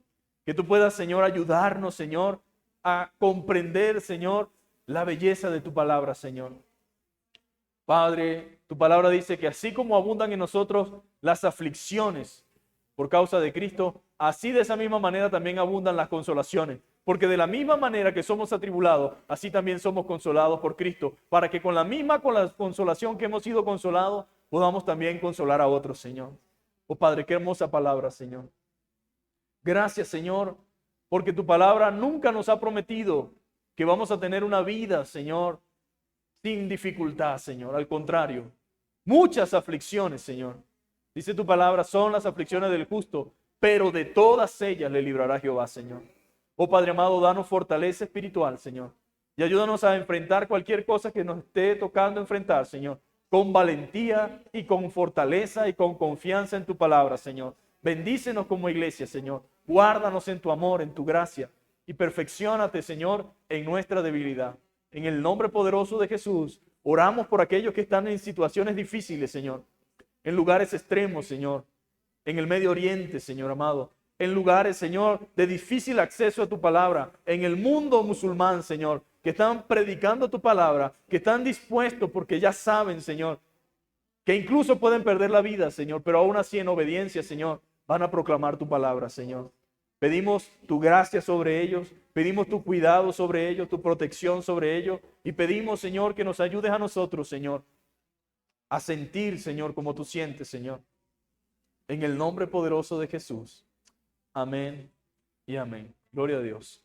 Que tú puedas, Señor, ayudarnos, Señor, a comprender, Señor, la belleza de tu palabra, Señor. Padre, tu palabra dice que así como abundan en nosotros las aflicciones por causa de Cristo, así de esa misma manera también abundan las consolaciones. Porque de la misma manera que somos atribulados, así también somos consolados por Cristo, para que con la misma consolación que hemos sido consolados, podamos también consolar a otros, Señor. Oh Padre, qué hermosa palabra, Señor. Gracias, Señor, porque tu palabra nunca nos ha prometido que vamos a tener una vida, Señor, sin dificultad, Señor. Al contrario, muchas aflicciones, Señor. Dice tu palabra, son las aflicciones del justo, pero de todas ellas le librará Jehová, Señor. Oh Padre amado, danos fortaleza espiritual, Señor. Y ayúdanos a enfrentar cualquier cosa que nos esté tocando enfrentar, Señor. Con valentía y con fortaleza y con confianza en tu palabra, Señor. Bendícenos como iglesia, Señor. Guárdanos en tu amor, en tu gracia. Y perfecciónate, Señor, en nuestra debilidad. En el nombre poderoso de Jesús, oramos por aquellos que están en situaciones difíciles, Señor. En lugares extremos, Señor. En el Medio Oriente, Señor amado. En lugares, Señor, de difícil acceso a tu palabra. En el mundo musulmán, Señor. Que están predicando tu palabra. Que están dispuestos porque ya saben, Señor, que incluso pueden perder la vida, Señor. Pero aún así en obediencia, Señor, van a proclamar tu palabra, Señor. Pedimos tu gracia sobre ellos, pedimos tu cuidado sobre ellos, tu protección sobre ellos y pedimos, Señor, que nos ayudes a nosotros, Señor, a sentir, Señor, como tú sientes, Señor. En el nombre poderoso de Jesús. Amén y amén. Gloria a Dios.